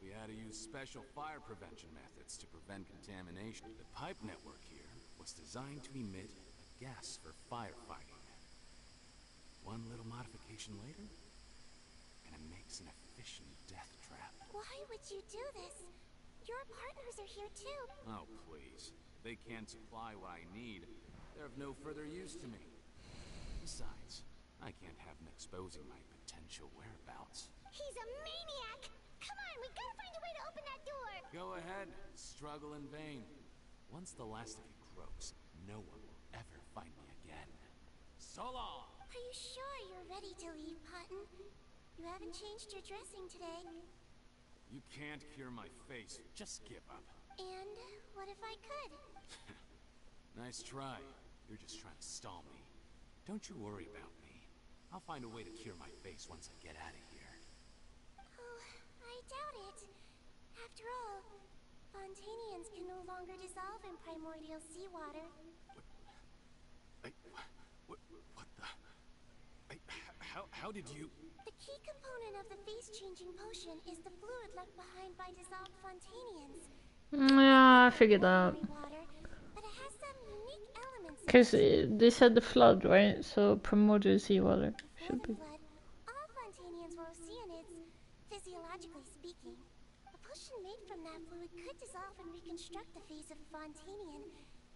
We had to use special fire prevention methods to prevent contamination. The pipe network here was designed to emit a gas for firefighting. One little modification later, and it makes an efficient death trap. Why would you do this? Your partners are here too. Oh, please. They can't supply what I need. They're of no further use to me. Besides, I can't have them exposing my potential whereabouts. He's a maniac! Come on, we gotta find a way to open that door! Go ahead. Struggle in vain. Once the last of you croaks, no one will ever find me again. So long! Are you sure you're ready to leave, Potton? You haven't changed your dressing today. You can't cure my face. Just give up. And what if I could? Nice try. You're just trying to stall me. Don't you worry about me. I'll find a way to cure my face once I get out of here. Oh, I doubt it. After all, Fontanians can no longer dissolve in primordial seawater. What the? How did you... The key component of the face-changing potion is the fluid left behind by dissolved Fontanians. Yeah, I figured that. Water, but it has some unique elements. Because they said the flood, right? So primordial seawater should be. Flood, all Fontanians were oceanids, physiologically speaking. A potion made from that fluid could dissolve and reconstruct the face of a Fontanian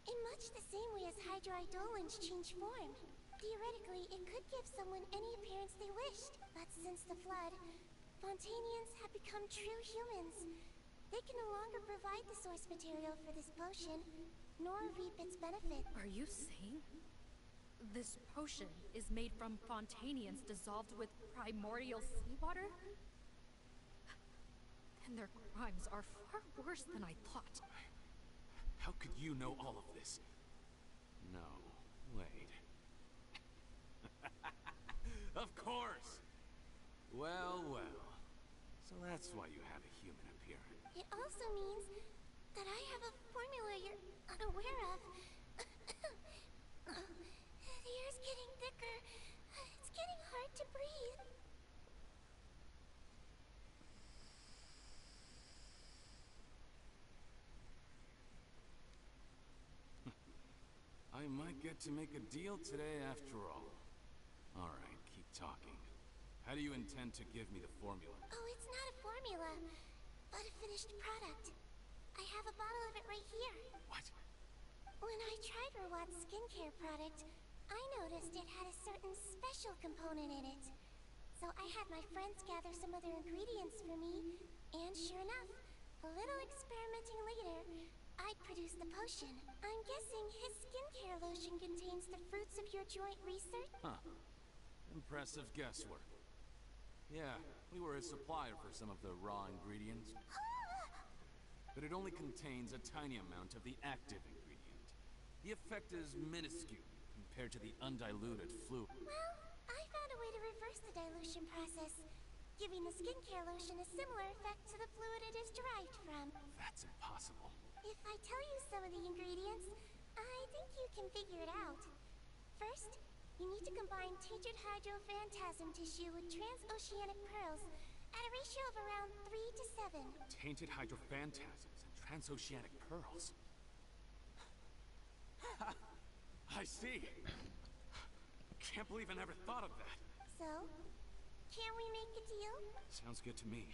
in much the same way as hydroidolins change form. Theoretically, it could give someone any appearance they wished. But since the flood, Fontanians have become true humans. They can no longer provide the source material for this potion, nor reap its benefit. Are you saying this potion is made from Fontanians dissolved with primordial seawater? Then their crimes are far worse than I thought. How could you know all of this? No, wait. Of course! Well, well. So that's why you have a human appearance. It also means that I have a formula you're unaware of. The air's getting thicker. It's getting hard to breathe. I might get to make a deal today after all. Alright, keep talking. How do you intend to give me the formula? Oh, it's not a formula, but a finished product. I have a bottle of it right here. What? When I tried Rawat's skincare product, I noticed it had a certain special component in it. So I had my friends gather some other ingredients for me, and sure enough, a little experimenting later, I'd produced the potion. I'm guessing his skincare lotion contains the fruits of your joint research? Huh. Impressive guesswork. Yeah, we were his supplier for some of the raw ingredients. But it only contains a tiny amount of the active ingredient. The effect is minuscule compared to the undiluted fluid. Well, I found a way to reverse the dilution process, giving the skincare lotion a similar effect to the fluid it is derived from. That's impossible. If I tell you some of the ingredients, I think you can figure it out. First, you need to combine tainted hydrophantasm tissue with transoceanic pearls at a ratio of around 3 to 7. Tainted hydrophantasms and transoceanic pearls. I see. Can't believe I never thought of that. So, can we make a deal? Sounds good to me.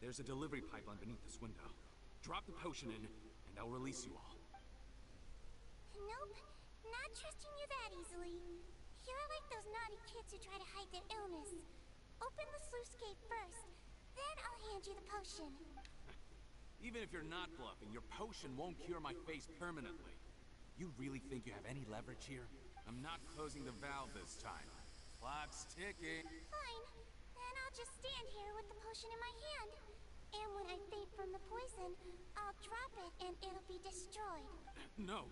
There's a delivery pipeline beneath this window. Drop the potion in, and I'll release you all. Nope, not trusting you that easily. You're like those naughty kids who try to hide their illness. Open the sluice gate first, then I'll hand you the potion. Even if you're not bluffing, your potion won't cure my face permanently. You really think you have any leverage here? I'm not closing the valve this time. Clock's ticking. Fine, then I'll just stand here with the potion in my hand. And when I faint from the poison, I'll drop it and it'll be destroyed. No.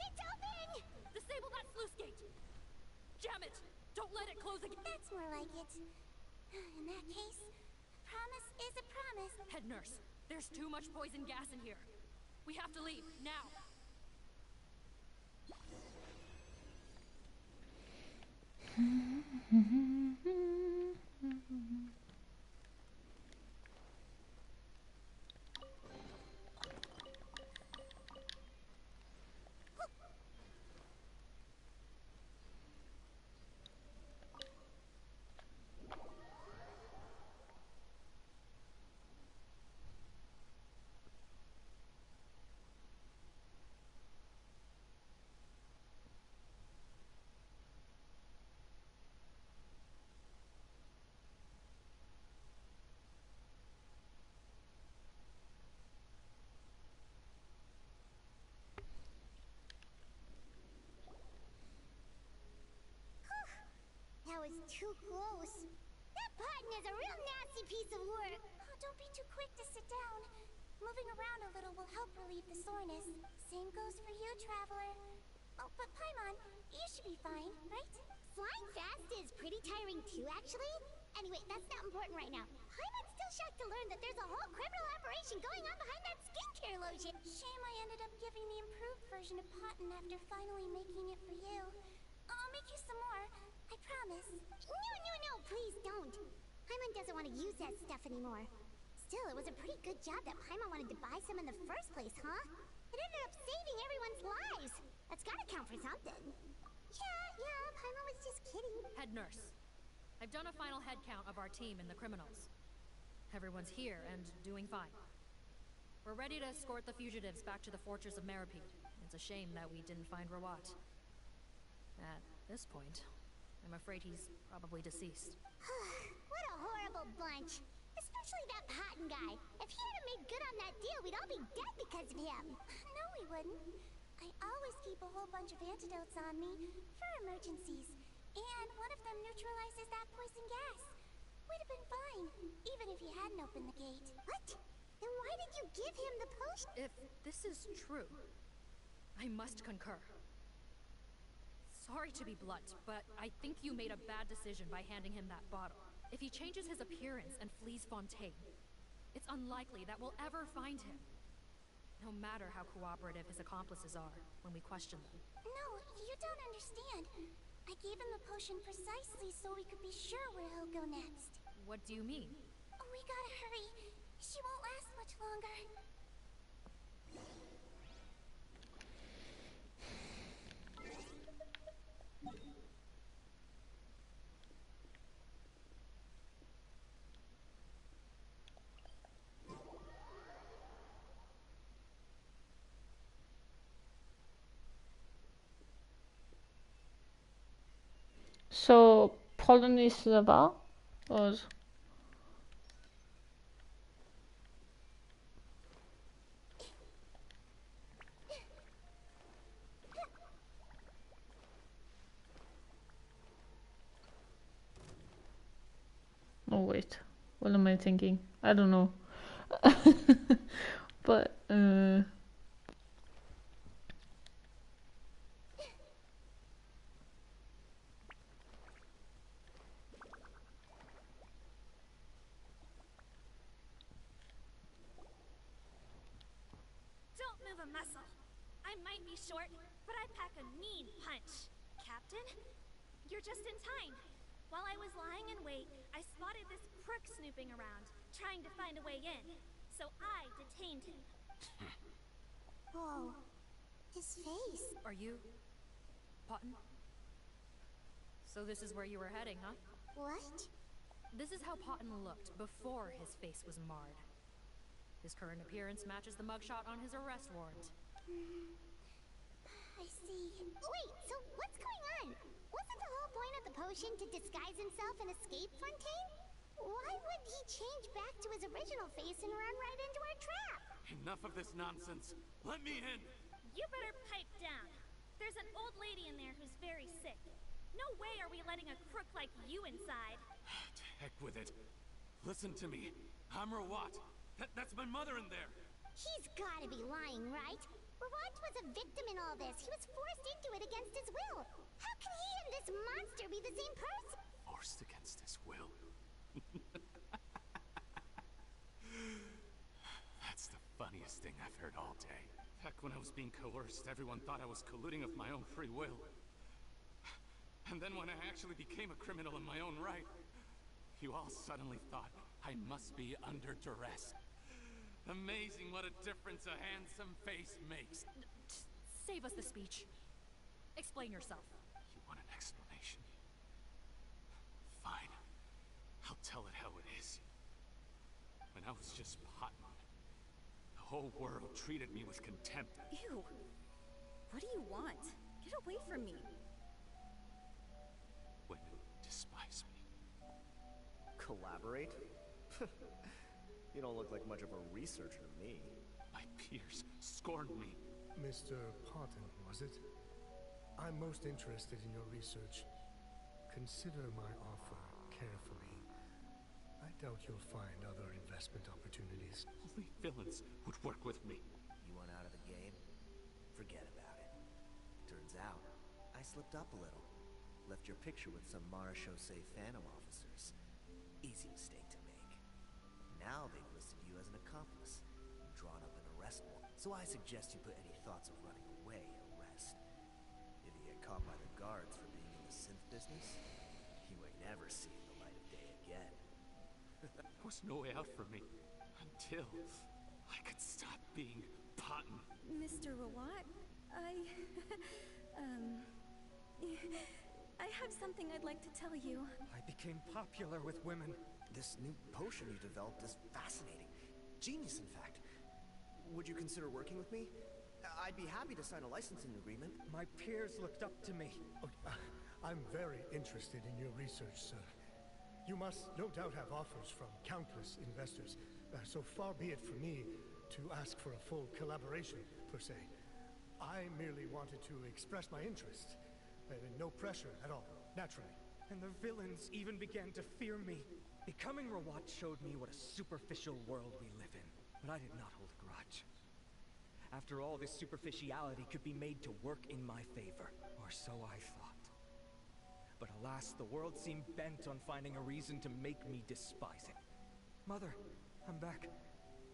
It's open! Disable that sluice gate! Jam it! Don't let it close again! That's more like it. In that case, a promise is a promise. Head nurse, there's too much poison gas in here. We have to leave, now! too close. That button is a real nasty piece of work. Oh, don't be too quick to sit down. Moving around a little will help relieve the soreness. Same goes for you, Traveler. Oh, but Paimon, you should be fine, right? Flying fast is pretty tiring too, actually. Anyway, that's not important right now. Paimon's still shocked to learn that there's a whole criminal operation going on behind that skincare lotion. Shame I ended up giving the improved version of Potten after finally making it for you. I'll make you some more, I promise. No, please don't. Paimon doesn't want to use that stuff anymore. Still, it was a pretty good job that Paimon wanted to buy some in the first place, huh? It ended up saving everyone's lives. That's gotta count for something. Yeah, Paimon was just kidding. Head nurse. I've done a final head count of our team and the criminals. Everyone's here and doing fine. We're ready to escort the fugitives back to the fortress of Meripede. It's a shame that we didn't find Rawat. At this point, I'm afraid he's probably deceased. What a horrible bunch. Especially that Potten guy. If he hadn't made good on that deal, we'd all be dead because of him. No, we wouldn't. I always keep a whole bunch of antidotes on me for emergencies. And one of them neutralizes that poison gas. We'd have been fine, even if you hadn't opened the gate. What? Then why did you give him the potion? If this is true, I must concur. Sorry to be blunt, but I think you made a bad decision by handing him that bottle. If he changes his appearance and flees Fontaine, it's unlikely that we'll ever find him. No matter how cooperative his accomplices are when we question them. No, you don't understand. I gave him the potion precisely so we could be sure where he'll go next. What do you mean? Oh, we gotta hurry. She won't last much longer. So pollen is about, or oh wait, what am I thinking? I don't know. But Don't move a muscle. I might be short, but I pack a mean punch. Captain, you're just in time. While I was lying in wait, I spotted this crook snooping around, trying to find a way in. So I detained him. Whoa. His face. Are you... Potten? So this is where you were heading, huh? What? This is how Potten looked before his face was marred. His current appearance matches the mugshot on his arrest warrant. I see. Wait, so what's going on? Wasn't the whole point of the potion to disguise himself and escape Fontaine? Why would he change back to his original face and run right into our trap? Enough of this nonsense. Let me in. You better pipe down. There's an old lady in there who's very sick. No way are we letting a crook like you inside. To heck with it. Listen to me. I'm Rawat. That's my mother in there. He's gotta be lying, right? Rawat was a victim in all this. He was forced into it against his will. How can he and this monster be the same person? Forced against his will. That's the funniest thing I've heard all day. Heck, when I was being coerced, everyone thought I was colluding of my own free will. And then when I actually became a criminal in my own right, you all suddenly thought I must be under duress. Amazing what a difference a handsome face makes. Save us the speech. Explain yourself. You want an explanation? Fine. I'll tell it how it is. When I was just Potman, the whole world treated me with contempt. Ew. What do you want? Get away from me. Women despise me. Collaborate? You don't look like much of a researcher to me. My peers scorned me. Mr. Potten, was it? I'm most interested in your research. consider my offer carefully. I doubt you'll find other investment opportunities. Only villains would work with me. You want out of the game? Forget about it. Turns out, I slipped up a little. Left your picture with some Marechaussee Phantom officers. Easy mistake to make. Now they've listed you as an accomplice and drawn up an arrest warrant. So I suggest you put any thoughts of running away to rest. If you get caught by the guards for being in the synth business, you ain't never seeing the light of day again. There was no way out for me until I could stop being Cotton. Mr. Rawat, I have something I'd like to tell you. I became popular with women. This new potion you developed is fascinating. Genius, in fact. Would you consider working with me? I'd be happy to sign a licensing agreement. My peers looked up to me. I'm very interested in your research, sir. You must no doubt have offers from countless investors. So far be it for me to ask for a full collaboration, per se. I merely wanted to express my interest. No pressure at all, naturally. And the villains even began to fear me. Becoming Rawat showed me what a superficial world we live in. But I did not hold a grudge. After all, this superficiality could be made to work in my favor. Or so I thought. But alas, the world seemed bent on finding a reason to make me despise it. Mother, I'm back.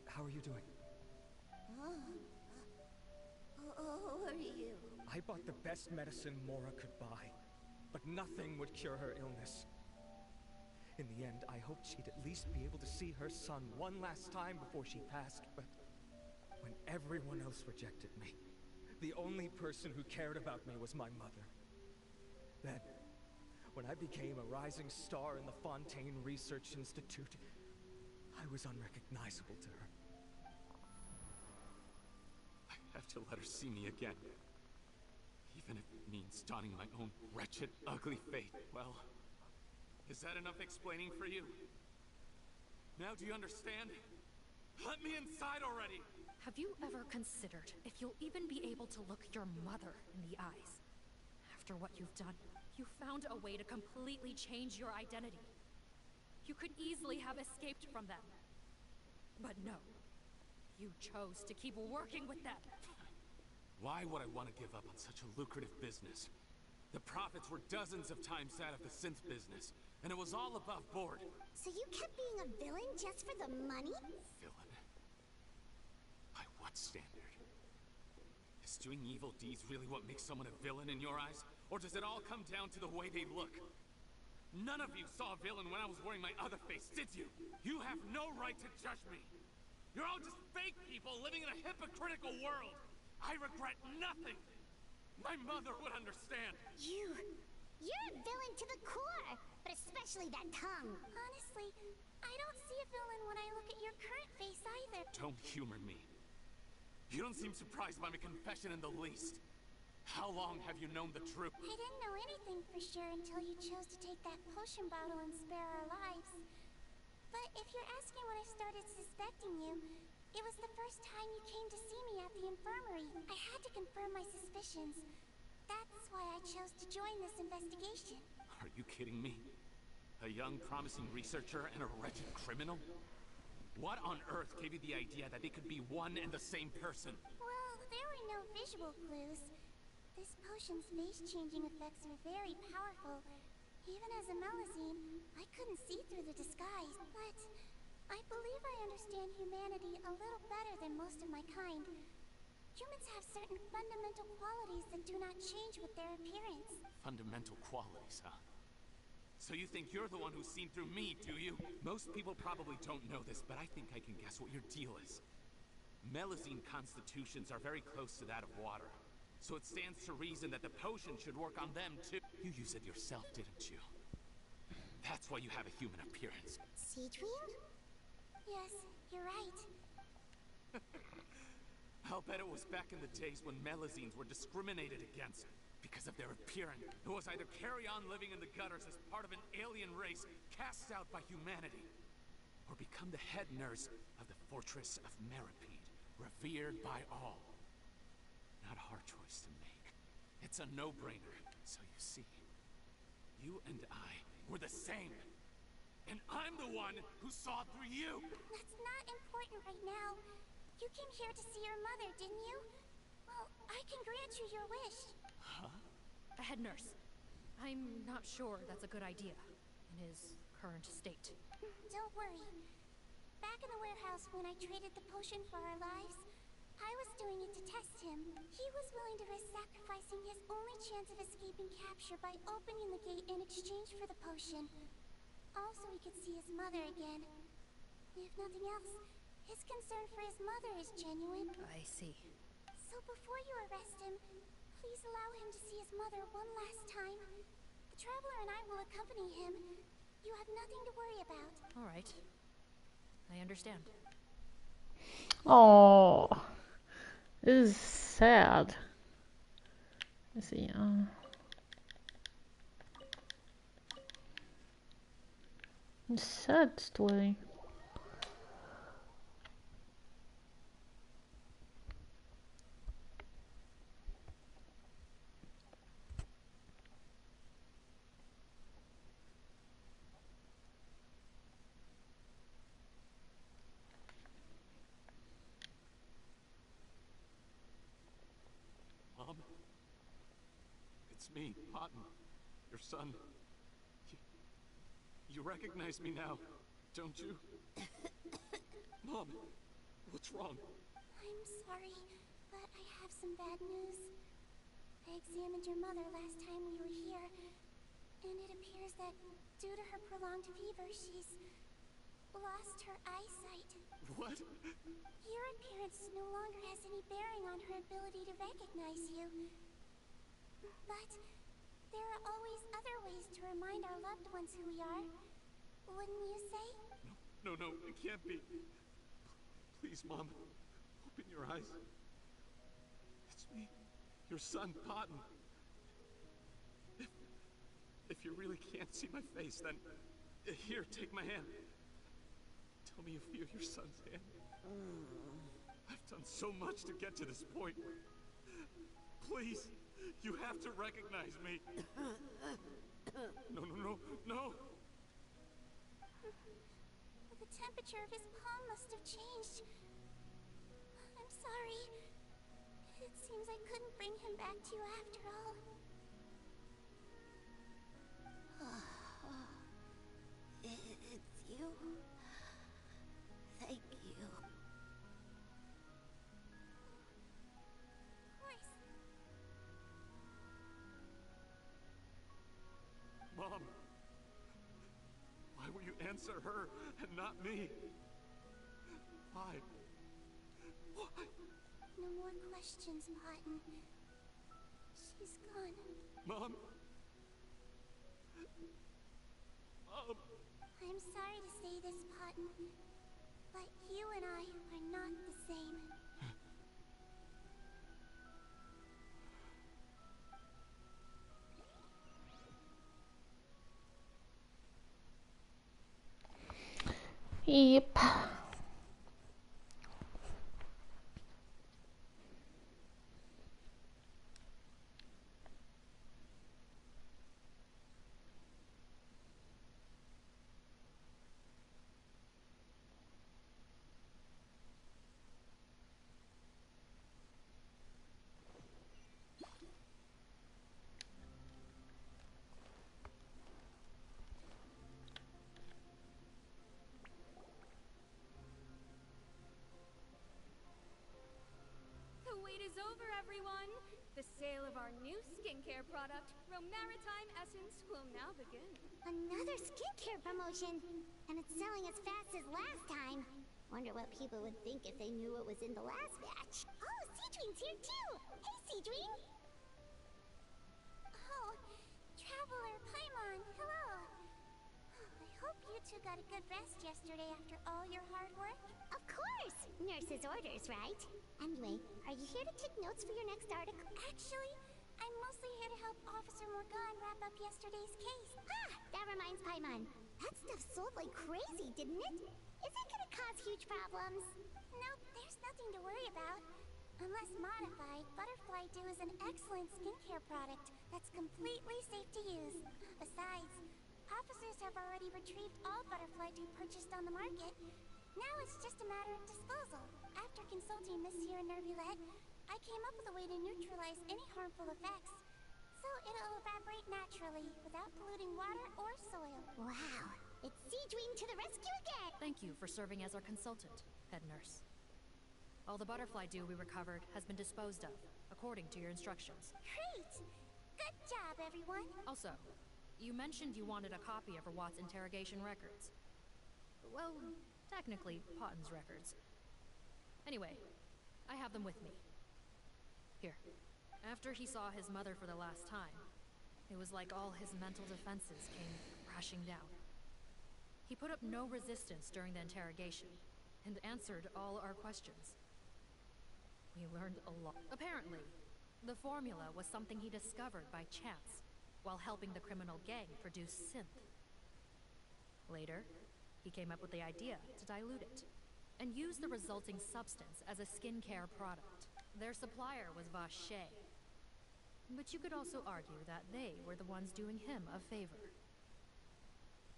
How are you doing? Who are you? I bought the best medicine Mora could buy, but nothing would cure her illness. In the end, I hoped she'd at least be able to see her son one last time before she passed, but when everyone else rejected me, the only person who cared about me was my mother. Then, when I became a rising star in the Fontaine Research Institute, I was unrecognizable to her. I have to let her see me again. Even if it means donning my own wretched, ugly fate. Well, is that enough explaining for you? Now do you understand? Let me inside already! Have you ever considered if you'll even be able to look your mother in the eyes? After what you've done, you found a way to completely change your identity. You could easily have escaped from them. But no. You chose to keep working with them. Why would I want to give up on such a lucrative business? The profits were dozens of times that of the synth business, and it was all above board. So you kept being a villain just for the money? Villain? By what standard? Is doing evil deeds really what makes someone a villain in your eyes? Or does it all come down to the way they look? None of you saw a villain when I was wearing my other face, did you? You have no right to judge me. You're all just fake people living in a hypocritical world. I regret nothing. My mother would understand. You're a villain to the core, but especially that tongue. Honestly, I don't see a villain when I look at your current face either. Don't humor me. You don't seem surprised by my confession in the least. How long have you known the truth? I didn't know anything for sure until you chose to take that potion bottle and spare our lives. But if you're asking when I started suspecting you, it was the first time you came to see me at the infirmary. I had to confirm my suspicions. That's why I chose to join this investigation. Are you kidding me? A young, promising researcher and a wretched criminal? What on earth gave you the idea that they could be one and the same person? Well, there were no visual clues. This potion's face-changing effects are very powerful. Even as a Melazine, I couldn't see through the disguise. But I believe I understand humanity a little better than most of my kind. Humans have certain fundamental qualities that do not change with their appearance. Fundamental qualities, huh? So you think you're the one who's seen through me, do you? Most people probably don't know this, but I think I can guess what your deal is. Melazine constitutions are very close to that of water. So it stands to reason that the potion should work on them too. You use it yourself, didn't you? That's why you have a human appearance. Siegewien? Yes, you're right. I'll bet it was back in the days when Melazines were discriminated against because of their appearance. It was either carry on living in the gutters as part of an alien race cast out by humanity, or become the head nurse of the fortress of Meripede, revered by all. Not a hard choice to make. It's a no-brainer. So you see, You and I were the same. And I'm the one who saw through you. That's not important right now. You came here to see your mother, didn't you? Well, I can grant you your wish. Huh? Head nurse. I'm not sure that's a good idea in his current state. Don't worry. Back in the warehouse when I traded the potion for our lives, I was doing it to test him. He was willing to risk sacrificing his only chance of escaping capture by opening the gate in exchange for the potion. Also, he could see his mother again. If nothing else, his concern for his mother is genuine. I see. So before you arrest him, please allow him to see his mother one last time. The Traveler and I will accompany him. You have nothing to worry about. All right. I understand. Oh, this is sad. Let's see. Sad story. Mom? It's me, Cotton. Your son. You recognize me now, don't you? Mom, what's wrong? I'm sorry, but I have some bad news. I examined your mother last time we were here, and it appears that due to her prolonged fever, she's lost her eyesight. What? Your appearance no longer has any bearing on her ability to recognize you. But there are always other ways to remind our loved ones who we are. Wouldn't you say? No, it can't be. Please, Mom, open your eyes. It's me, your son, Cotton. If you really can't see my face, then here, take my hand. Tell me you feel your son's hand. I've done so much to get to this point. Please, you have to recognize me. No. The temperature of his palm must have changed. I'm sorry. It seems I couldn't bring him back to you after all. It's you. Thank you. Of course. Mom, why will you answer her and not me? Why? No more questions, Martin. She's gone. Mom? I'm sorry to say this, Martin, but you and I are not the same. Yep. The wait is over, everyone! The sale of our new skincare product, Romaritime Essence, will now begin. Another skincare promotion! And it's selling as fast as last time. Wonder what people would think if they knew what was in the last batch. Oh, Seedween's here too! Hey, Seedween! Oh, Traveler Paimon, hello! I hope you two got a good rest yesterday after all your hard work. Of course! Nurse's orders, right? Anyway, are you here to take notes for your next article? Actually, I'm mostly here to help Officer Morgan wrap up yesterday's case. Ah! That reminds Paimon. That stuff sold like crazy, didn't it? Is it gonna cause huge problems? Nope, there's nothing to worry about. Unless modified, Butterfly Dew is an excellent skincare product that's completely safe to use. Besides, officers have already retrieved all Butterfly Dew purchased on the market. Now it's just a matter of disposal. After consulting Monsieur Nervulette, I came up with a way to neutralize any harmful effects. So it'll evaporate naturally, without polluting water or soil. Wow, it's Seedream to the rescue again! Thank you for serving as our consultant, head nurse. All the butterfly dew we recovered has been disposed of, according to your instructions. Great! Good job, everyone! Also, you mentioned you wanted a copy of Rawat's interrogation records. Well, technically, Potten's records. Anyway, I have them with me. Here. After he saw his mother for the last time, it was like all his mental defenses came crashing down. He put up no resistance during the interrogation, and answered all our questions. We learned a lot. Apparently, the formula was something he discovered by chance, while helping the criminal gang produce synth. Later, he came up with the idea to dilute it, and use the resulting substance as a skincare product. Their supplier was Vache. But you could also argue that they were the ones doing him a favor.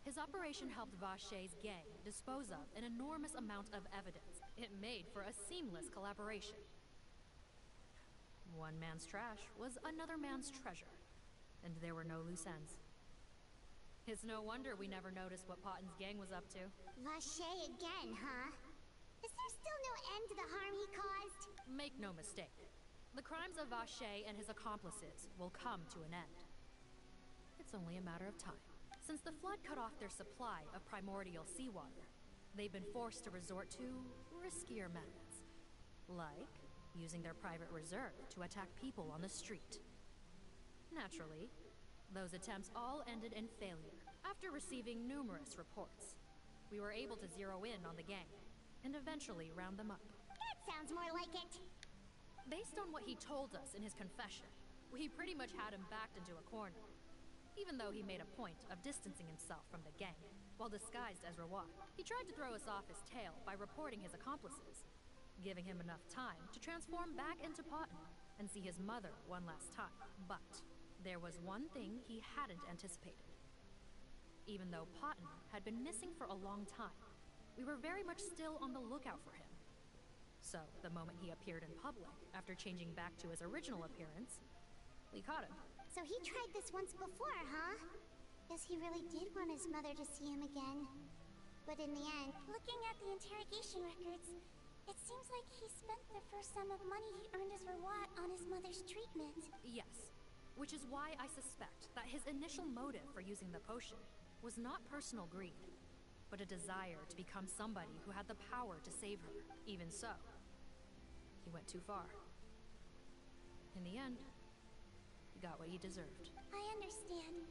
His operation helped Vache's gang dispose of an enormous amount of evidence. It made for a seamless collaboration. One man's trash was another man's treasure, and there were no loose ends. It's no wonder we never noticed what Potten's gang was up to. Vache again, huh? Is there still no end to the harm he caused? Make no mistake. The crimes of Vache and his accomplices will come to an end. It's only a matter of time. Since the flood cut off their supply of primordial seawater, they've been forced to resort to riskier methods, like using their private reserve to attack people on the street. Naturally, those attempts all ended in failure. After receiving numerous reports, we were able to zero in on the gang, and eventually round them up. That sounds more like it! Based on what he told us in his confession, we pretty much had him backed into a corner. Even though he made a point of distancing himself from the gang, while disguised as Rawat, he tried to throw us off his tail by reporting his accomplices, giving him enough time to transform back into Potten and see his mother one last time. But there was one thing he hadn't anticipated. Even though Potten had been missing for a long time, we were very much still on the lookout for him. So, the moment he appeared in public, after changing back to his original appearance, we caught him. So he tried this once before, huh? Guess he really did want his mother to see him again. But in the end... Looking at the interrogation records, it seems like he spent the first sum of money he earned as Rawat on his mother's treatment. Yes, which is why I suspect that his initial motive for using the potion was not personal greed, but a desire to become somebody who had the power to save her. Even so, he went too far. In the end, he got what he deserved. I understand.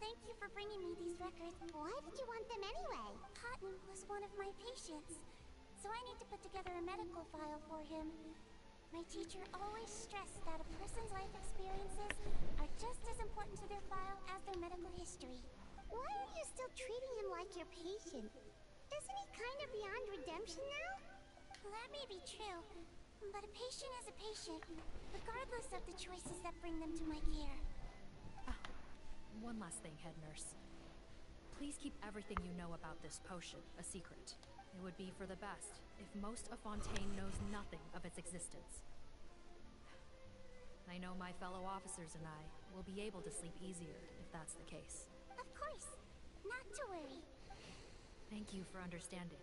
Thank you for bringing me these records. Why did you want them anyway? Potten was one of my patients, so I need to put together a medical file for him. My teacher always stressed that a person's life experiences are just as important to their file as their medical history. Why are you still treating him like your patient? Isn't he kind of beyond redemption now? Well, that may be true, but a patient is a patient, regardless of the choices that bring them to my care. One last thing, head nurse. Please keep everything you know about this potion a secret. It would be for the best if most of Fontaine knows nothing of its existence. I know my fellow officers and I will be able to sleep easier if that's the case. Of course. Not to worry. Thank you for understanding.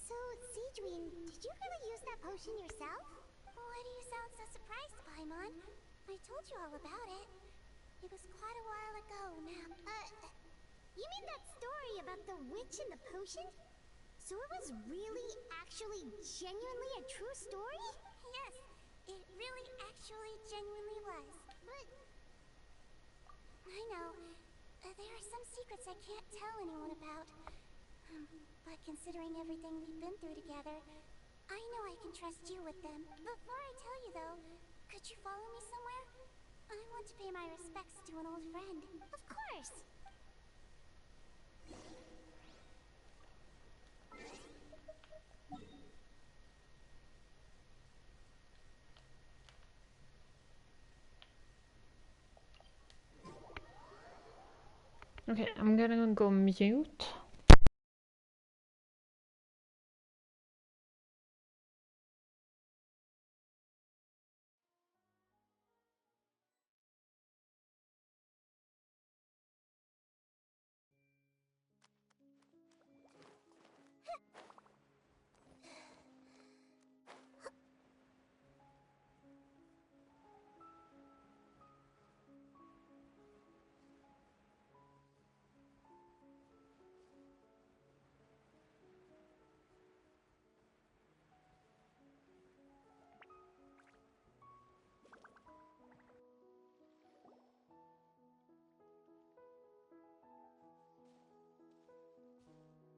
So, Seedream, did you really use that potion yourself? Why do you sound so surprised, Paimon? I told you all about it. It was quite a while ago now. You mean that story about the witch and the potion? So it was really, actually, genuinely a true story? Yes, it really actually genuinely was. But... I know. There are some secrets I can't tell anyone about. But considering everything we've been through together, I know I can trust you with them. Before I tell you though, could you follow me somewhere? I want to pay my respects to an old friend. Of course! Okay, I'm gonna go mute.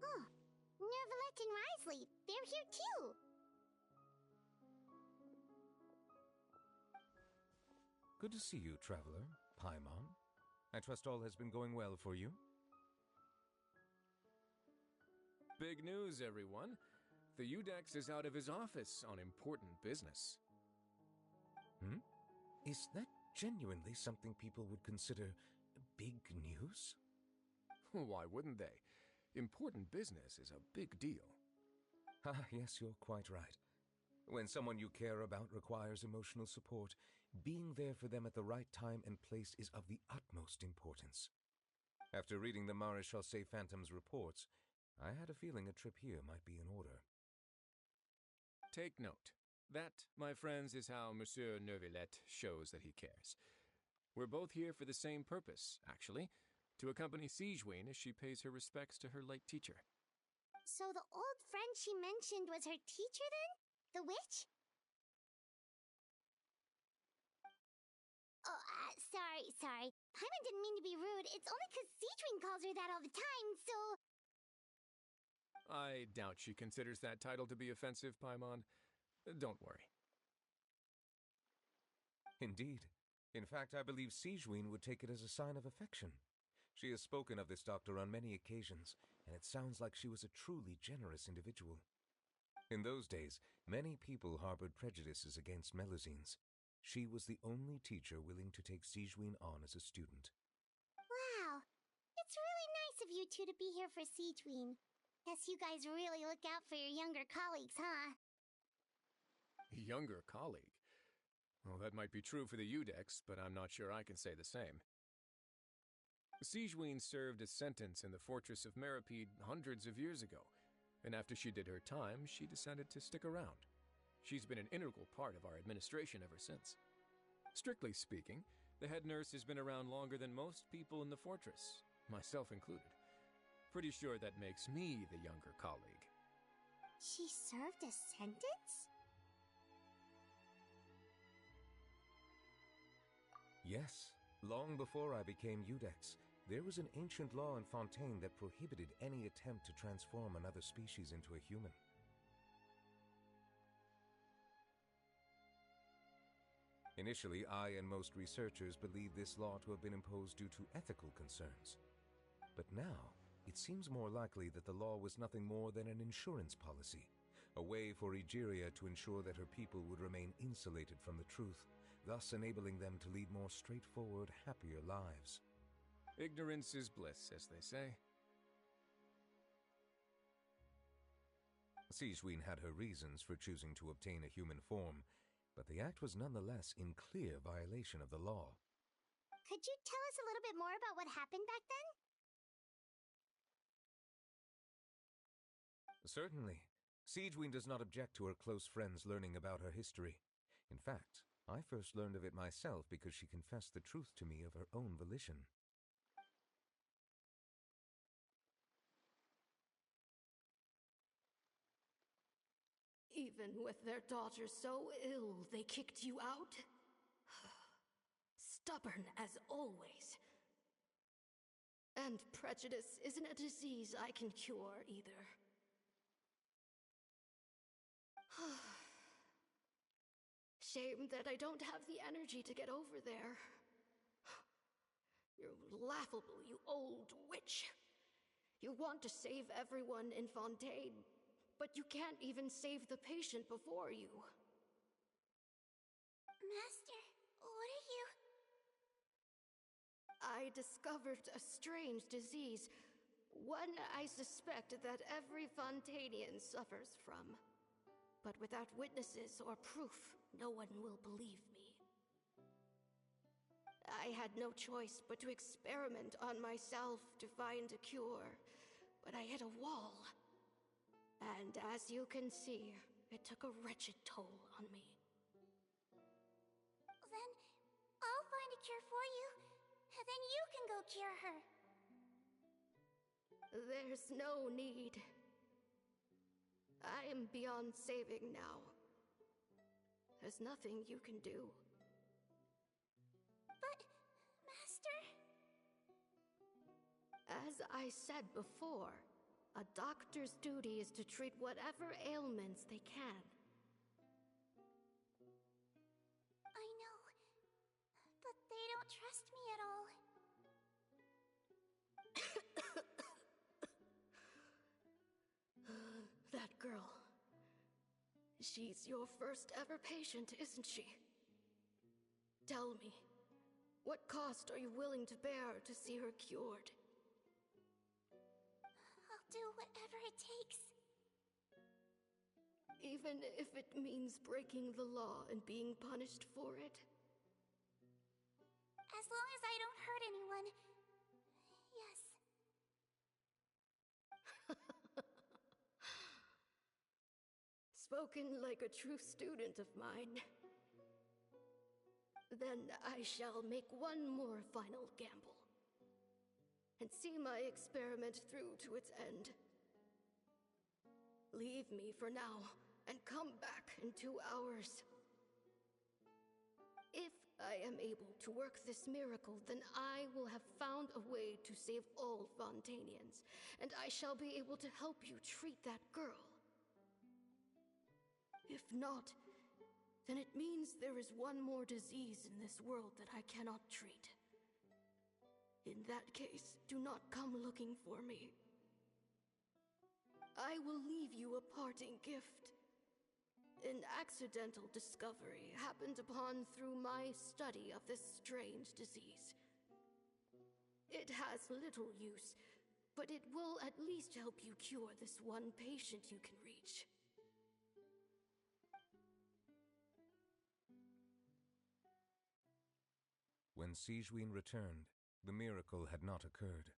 Oh, Nervalette and Risley, they're here too. Good to see you, traveler. Paimon. I trust all has been going well for you? Big news, everyone. The Udex is out of his office on important business. Is that genuinely something people would consider big news? Why wouldn't they? Important business is a big deal. Ah, yes, you're quite right. When someone you care about requires emotional support, being there for them at the right time and place is of the utmost importance. After reading the Maréchal Phantom's reports, I had a feeling a trip here might be in order. Take note. That, my friends, is how Monsieur Nervalette shows that he cares. We're both here for the same purpose, actually, to accompany Sigewinne as she pays her respects to her late teacher. So the old friend she mentioned was her teacher then? The witch? Oh, sorry. Paimon didn't mean to be rude. It's only because Sigewinne calls her that all the time, so... I doubt she considers that title to be offensive, Paimon. Don't worry. Indeed. In fact, I believe Sigewinne would take it as a sign of affection. She has spoken of this doctor on many occasions, and it sounds like she was a truly generous individual. In those days, many people harbored prejudices against Melusines. She was the only teacher willing to take Sigewinne on as a student. Wow. It's really nice of you two to be here for Sigewinne. Guess you guys really look out for your younger colleagues, huh? Younger colleague? Well, that might be true for the Udex, but I'm not sure I can say the same. Sigewinne served a sentence in the fortress of Meripede hundreds of years ago, and after she did her time, she decided to stick around. She's been an integral part of our administration ever since. Strictly speaking, the head nurse has been around longer than most people in the fortress, myself included. Pretty sure that makes me the younger colleague. She served a sentence? Yes, long before I became Udex, there was an ancient law in Fontaine that prohibited any attempt to transform another species into a human. Initially, I and most researchers believed this law to have been imposed due to ethical concerns. But now, it seems more likely that the law was nothing more than an insurance policy, a way for Egeria to ensure that her people would remain insulated from the truth, thus enabling them to lead more straightforward, happier lives. Ignorance is bliss, as they say. Sigewinne had her reasons for choosing to obtain a human form, but the act was nonetheless in clear violation of the law. Could you tell us a little bit more about what happened back then? Certainly. Sigewinne does not object to her close friends learning about her history. In fact, I first learned of it myself because she confessed the truth to me of her own volition. Even with their daughter so ill, they kicked you out? Stubborn as always. And prejudice isn't a disease I can cure either. Shame that I don't have the energy to get over there. You're laughable, you old witch. You want to save everyone in Fontaine, but you can't even save the patient before you. Master, what are you... I discovered a strange disease, one I suspect that every Fontanian suffers from. But without witnesses or proof, no one will believe me. I had no choice but to experiment on myself to find a cure, but I hit a wall. And as you can see, it took a wretched toll on me. Then I'll find a cure for you, and then you can go cure her. There's no need. I am beyond saving now. There's nothing you can do. But, Master... As I said before, a doctor's duty is to treat whatever ailments they can. I know, but they don't trust me at all. That girl. She's your first ever patient, isn't she? Tell me, what cost are you willing to bear to see her cured? I'll do whatever it takes. Even if it means breaking the law and being punished for it? As long as I don't hurt anyone, yes. Spoken like a true student of mine. Then I shall make one more final gamble. And see my experiment through to its end. Leave me for now, and come back in 2 hours. If I am able to work this miracle, then I will have found a way to save all Fontanians, and I shall be able to help you treat that girl. If not, then it means there is one more disease in this world that I cannot treat. In that case, do not come looking for me. I will leave you a parting gift. An accidental discovery happened upon through my study of this strange disease. It has little use, but it will at least help you cure this one patient you can reach. When Sigewinne returned, the miracle had not occurred.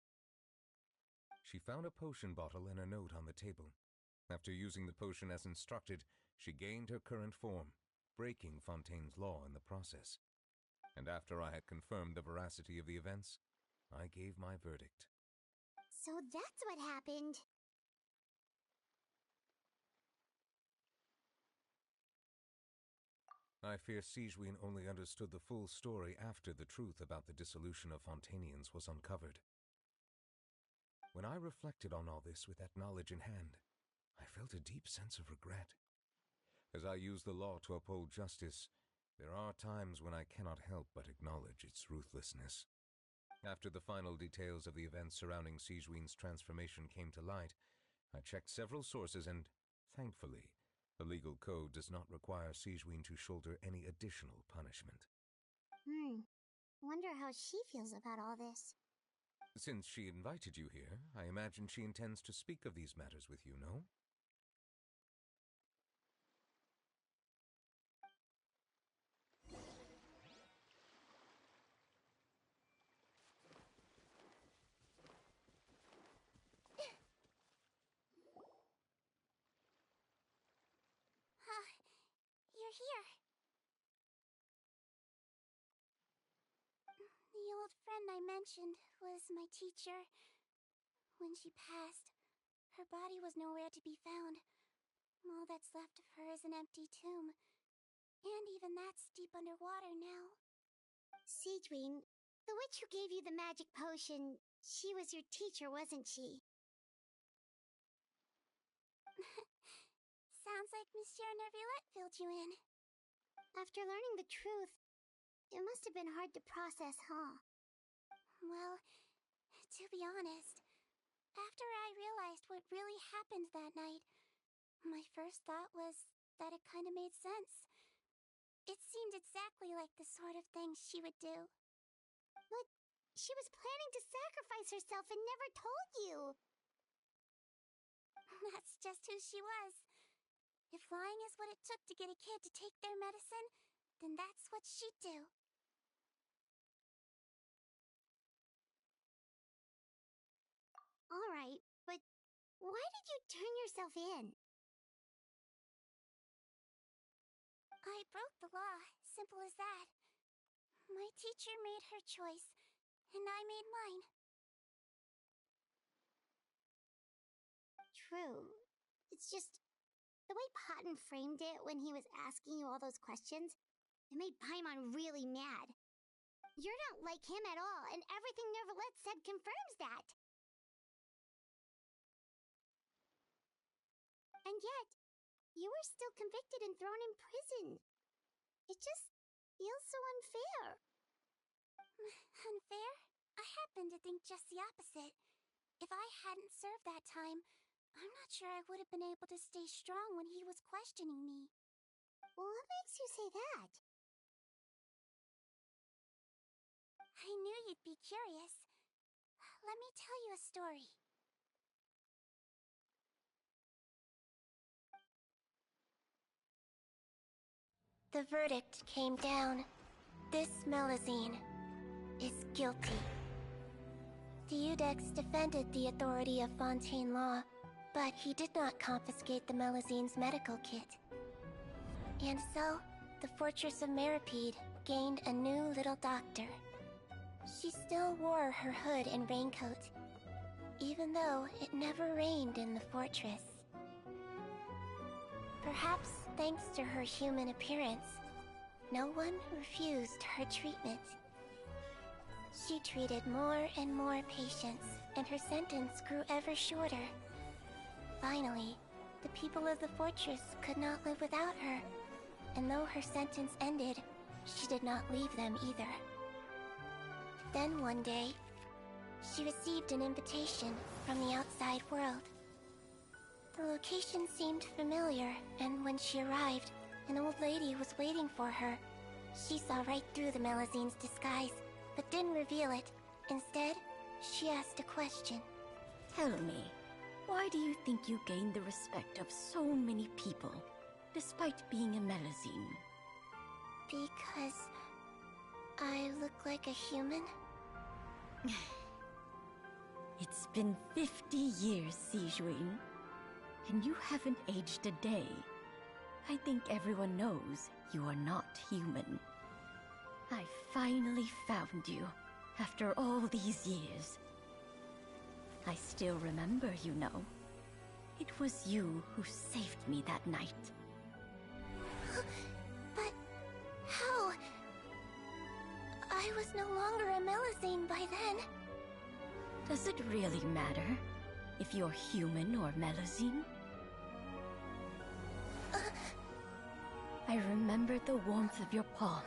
She found a potion bottle and a note on the table. After using the potion as instructed, she gained her current form, breaking Fontaine's law in the process. And after I had confirmed the veracity of the events, I gave my verdict. So that's what happened. I fear Sigewinne only understood the full story after the truth about the dissolution of Fontanians was uncovered. When I reflected on all this with that knowledge in hand, I felt a deep sense of regret. As I use the law to uphold justice, there are times when I cannot help but acknowledge its ruthlessness. After the final details of the events surrounding Sigewinne's transformation came to light, I checked several sources and, thankfully, the legal code does not require Sigewinne to shoulder any additional punishment. Wonder how she feels about all this. Since she invited you here, I imagine she intends to speak of these matters with you, no? You're here. The old friend I mentioned was my teacher. When she passed, her body was nowhere to be found. All that's left of her is an empty tomb. And even that's deep underwater now. Sigewinne, the witch who gave you the magic potion, she was your teacher, wasn't she? Sounds like Monsieur Neuvillette filled you in. After learning the truth, it must have been hard to process, huh? Well, to be honest, after I realized what really happened that night, my first thought was that it kind of made sense. It seemed exactly like the sort of thing she would do. But she was planning to sacrifice herself and never told you. That's just who she was. If lying is what it took to get a kid to take their medicine, then that's what she'd do. All right, but why did you turn yourself in? I broke the law, simple as that. My teacher made her choice, and I made mine. True. It's just the way Patton framed it when he was asking you all those questions, it made Paimon really mad. You're not like him at all, and everything Neverlet said confirms that. And yet, you were still convicted and thrown in prison. It just feels so unfair. Unfair? I happen to think just the opposite. If I hadn't served that time, I'm not sure I would have been able to stay strong when he was questioning me. What makes you say that? I knew you'd be curious. Let me tell you a story. The verdict came down. This Melazine is guilty. Deudex defended the authority of Fontaine law, but he did not confiscate the Melazine's medical kit. And so, the Fortress of Meripede gained a new little doctor. She still wore her hood and raincoat, even though it never rained in the fortress. Perhaps thanks to her human appearance, no one refused her treatment. She treated more and more patients, and her sentence grew ever shorter. Finally, the people of the fortress could not live without her, and though her sentence ended, she did not leave them either. Then one day, she received an invitation from the outside world. The location seemed familiar, and when she arrived, an old lady was waiting for her. She saw right through the Melazine's disguise, but didn't reveal it. Instead, she asked a question. Tell me, why do you think you gained the respect of so many people, despite being a Melazine? Because I look like a human? It's been 50 years, Sijuin, and you haven't aged a day. I think everyone knows you are not human. I finally found you, after all these years. I still remember, you know. It was you who saved me that night. But how? I was no longer a Melazine by then. Does it really matter if you're human or Melazine? I remember the warmth of your palm.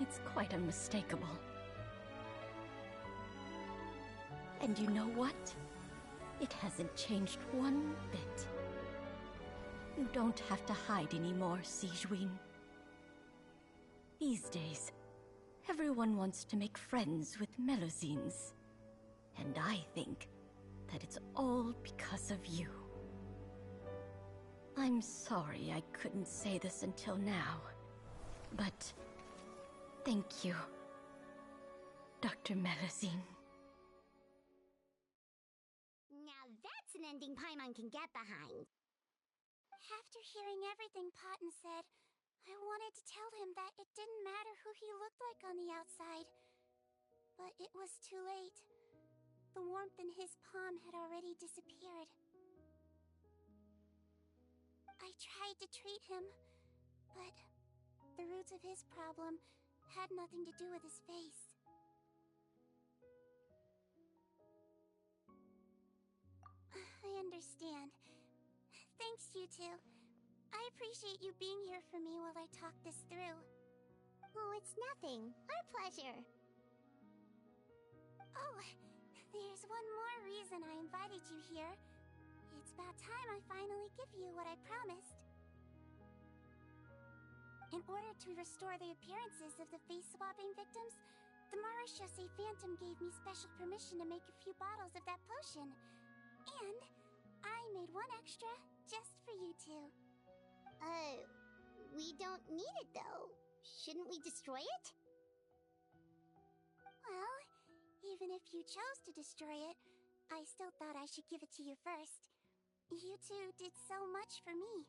It's quite unmistakable. And you know what? It hasn't changed one bit. You don't have to hide anymore, Sijuin. These days, everyone wants to make friends with Melazines. And I think that it's all because of you. I'm sorry I couldn't say this until now, but thank you, Dr. Melazine. Now that's an ending Paimon can get behind. After hearing everything Patton said, I wanted to tell him that it didn't matter who he looked like on the outside. But it was too late. The warmth in his palm had already disappeared. I tried to treat him, but the roots of his problem had nothing to do with his face. I understand. Thanks, you two. I appreciate you being here for me while I talk this through. Oh, it's nothing. Our pleasure. Oh, there's one more reason I invited you here. It's about time I finally give you what I promised. In order to restore the appearances of the face-swapping victims, the Marashose Phantom gave me special permission to make a few bottles of that potion. And I made one extra just for you two. We don't need it though. Shouldn't we destroy it? Well, even if you chose to destroy it, I still thought I should give it to you first. You two did so much for me.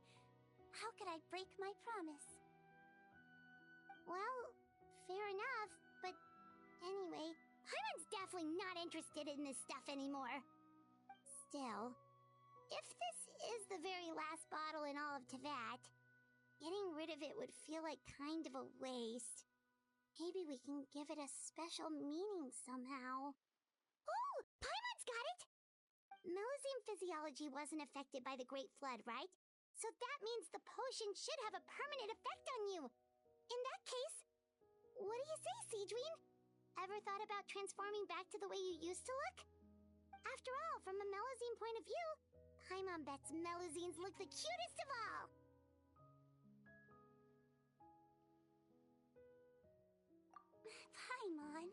How could I break my promise? Well, fair enough, but anyway, Paimon's definitely not interested in this stuff anymore. Still, if this is the very last bottle in all of Teyvat, getting rid of it would feel like kind of a waste. Maybe we can give it a special meaning somehow. Oh! Paimon's got it! Melusine physiology wasn't affected by the Great Flood, right? So that means the potion should have a permanent effect on you. In that case, what do you say, Seedween? Ever thought about transforming back to the way you used to look? After all, from a Melusine point of view, Paimon bets Melusines look the cutest of all. Paimon,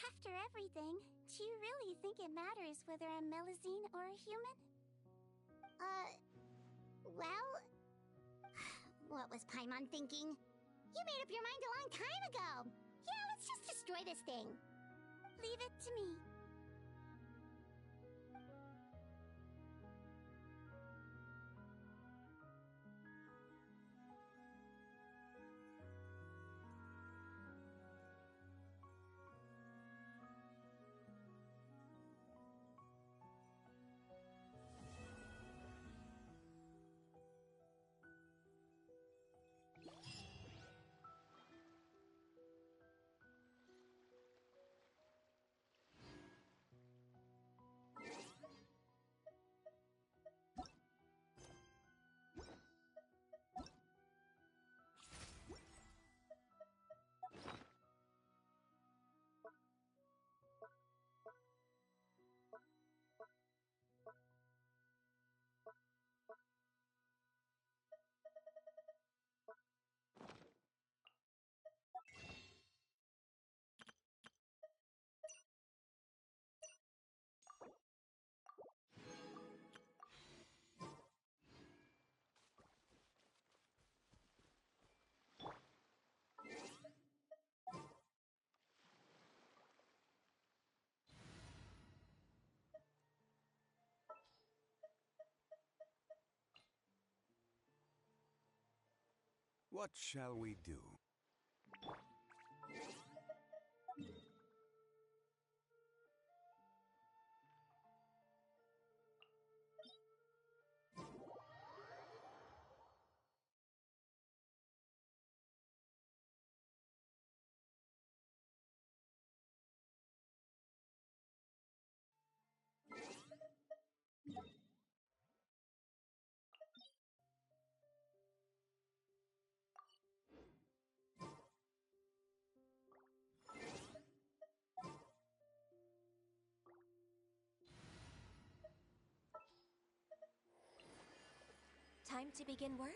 after everything, do you really think it matters whether I'm Melusine or a human? Well... What was Paimon thinking? You made up your mind a long time ago! Yeah, let's just destroy this thing. Leave it to me. What shall we do? Time to begin work?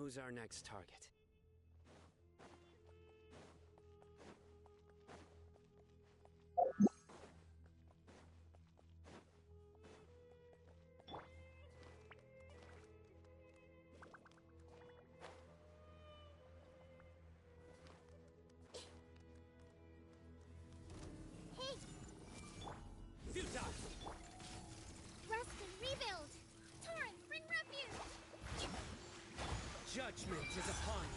Who's our next target? Rest and rebuild! Torrent, bring refuge! Judgment is upon you.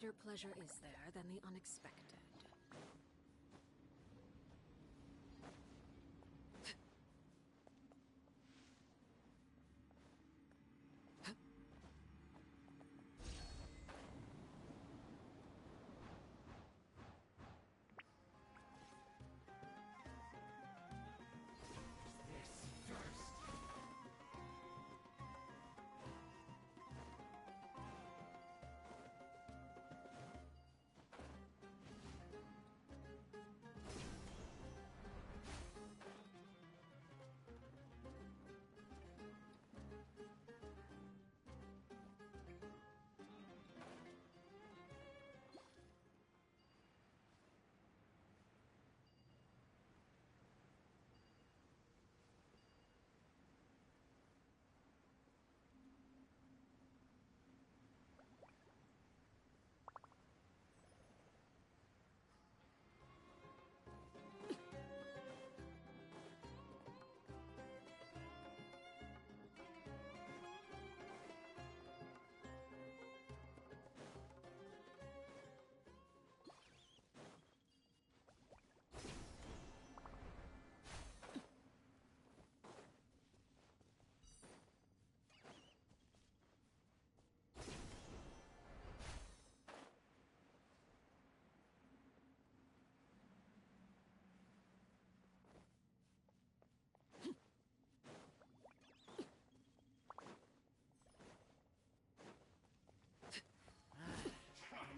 greater pleasure is there than the unexpected?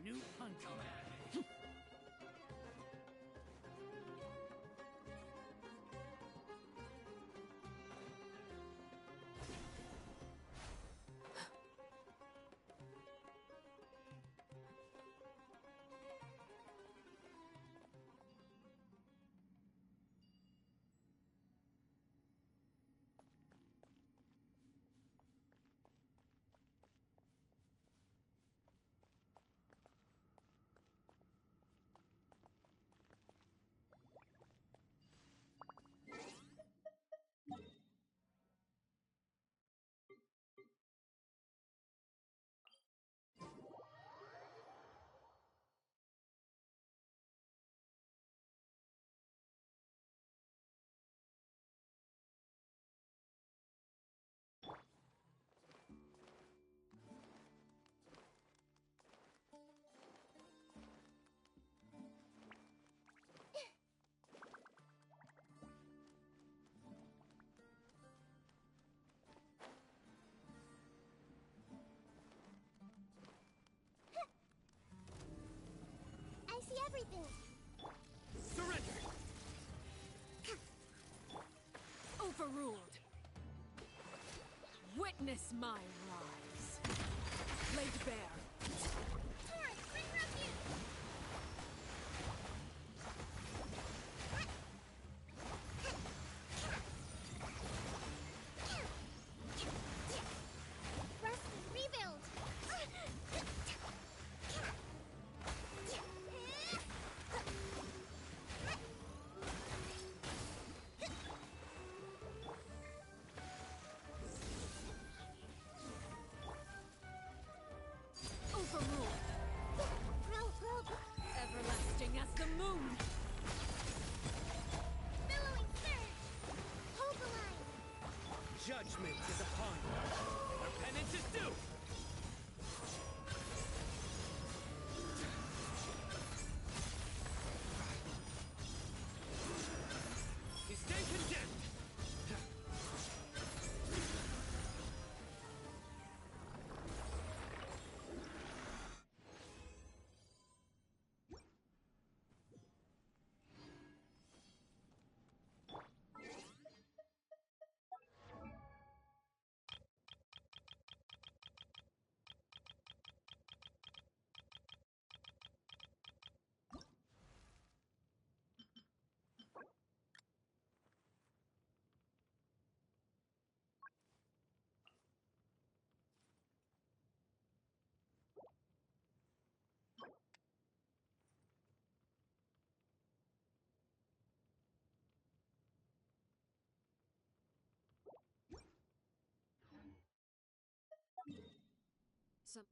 New punching bag. I see everything. Surrender! Overruled. Witness my rise. Laid bare. Taurus, bring refuge! Rusty, rebuild! Overruled. Everlasting as the moon. Billowing surge! Hold the line! Judgment is upon you. Our penance is due! You stand condemned! Some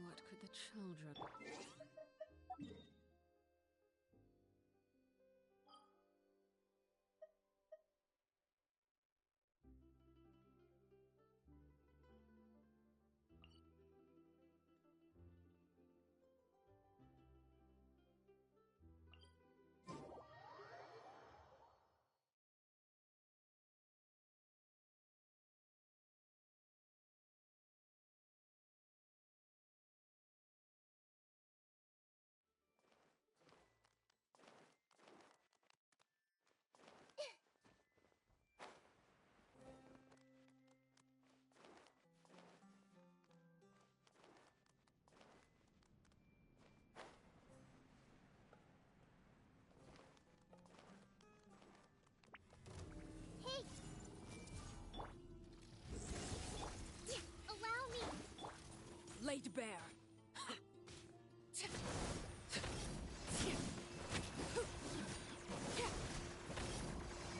What could the children... Hey! Allow me! Laid bare.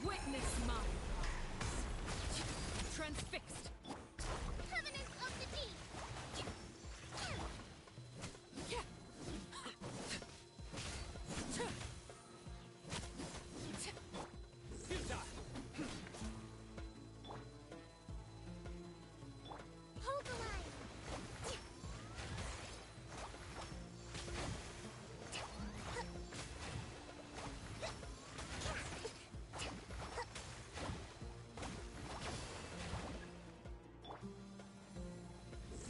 Witness my rise. Transfixed. Covenant of the Deep! Hold the line!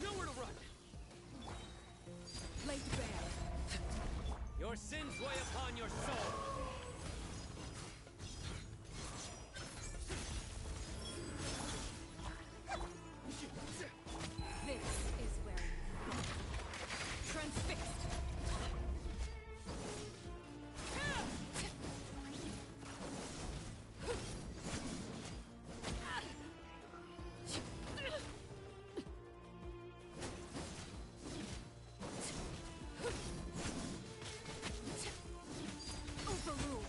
Nowhere to run! Laid bare. Your sins weigh upon your soul! This is where you belong. Transfixed. Overruled.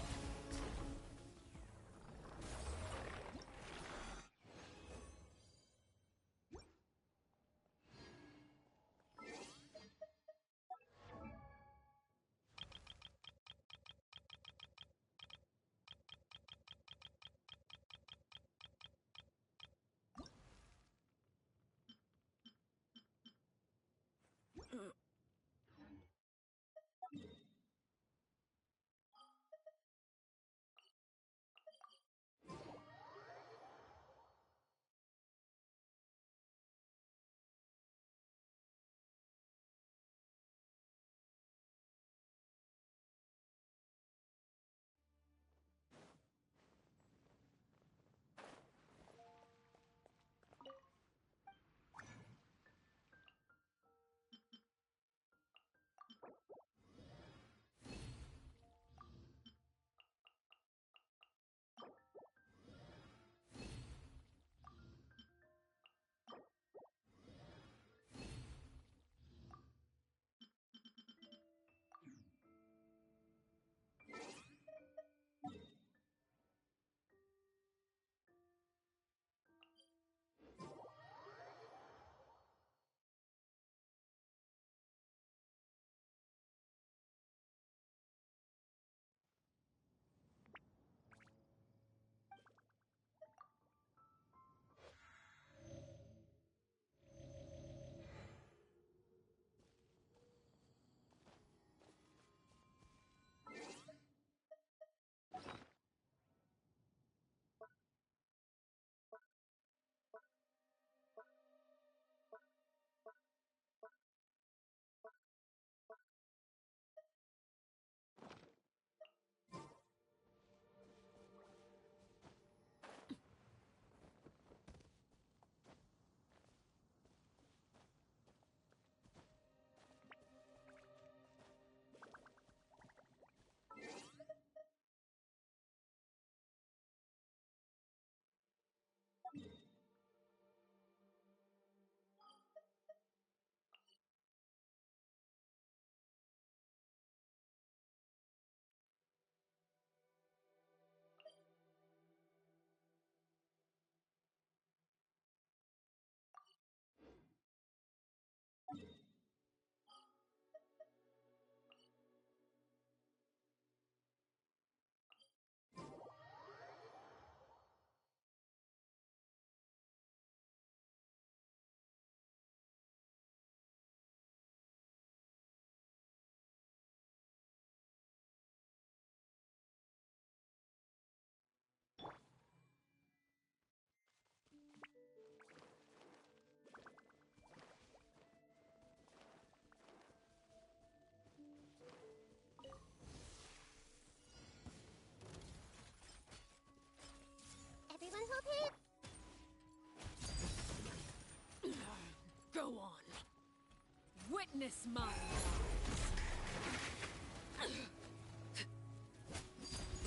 Witness my rise.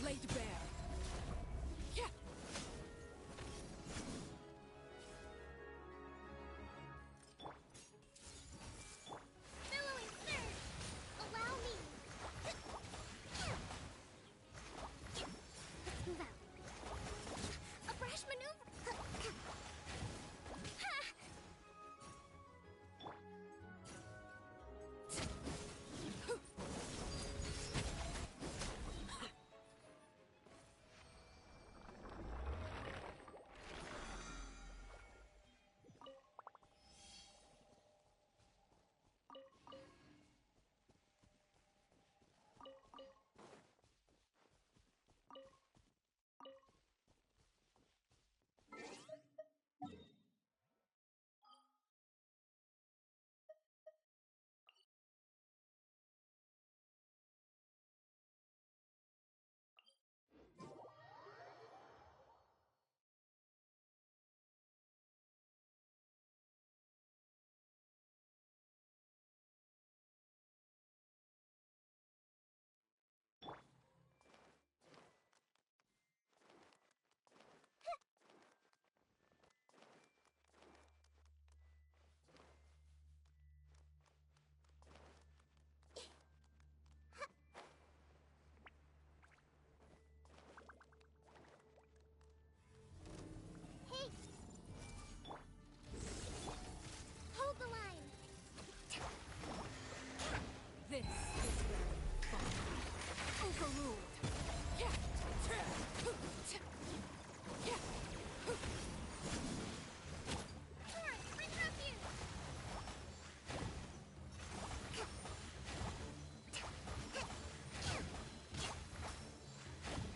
Laid bare. Yeah. Billowing surge! Allow me! Let's move out. A brash maneuver! Ha! Hey! Hold the line! This is where we fall. Overruled. Yeah. Yeah. Torrent, retribute!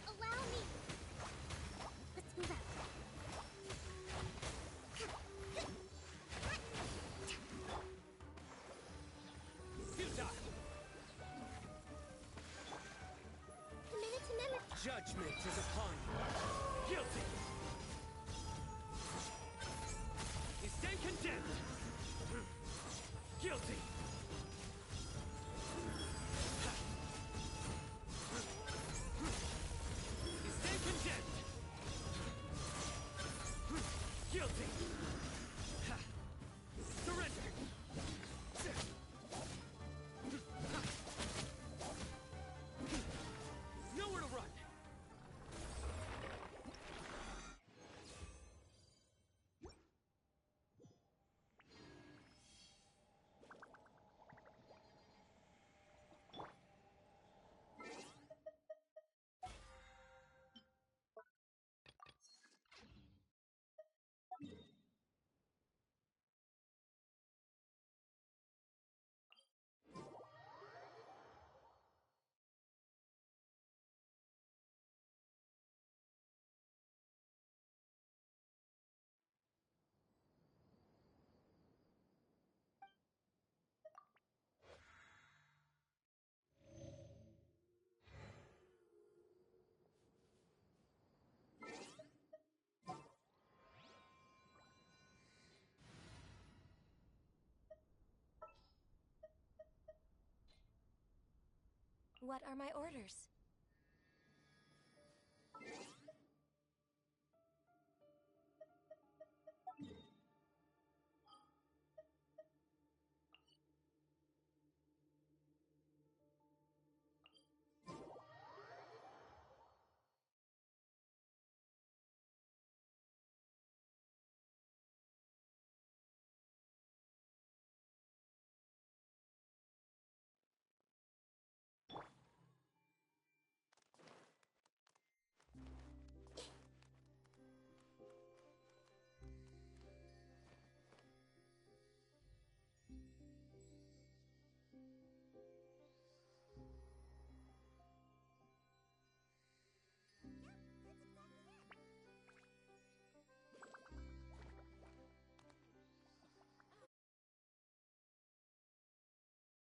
Allow me! Let's move out. Committed to memory. Judgment is upon you. Guilty. You stand condemned. Guilty. You stand condemned. Guilty. Surrender. Nowhere to run. What are my orders?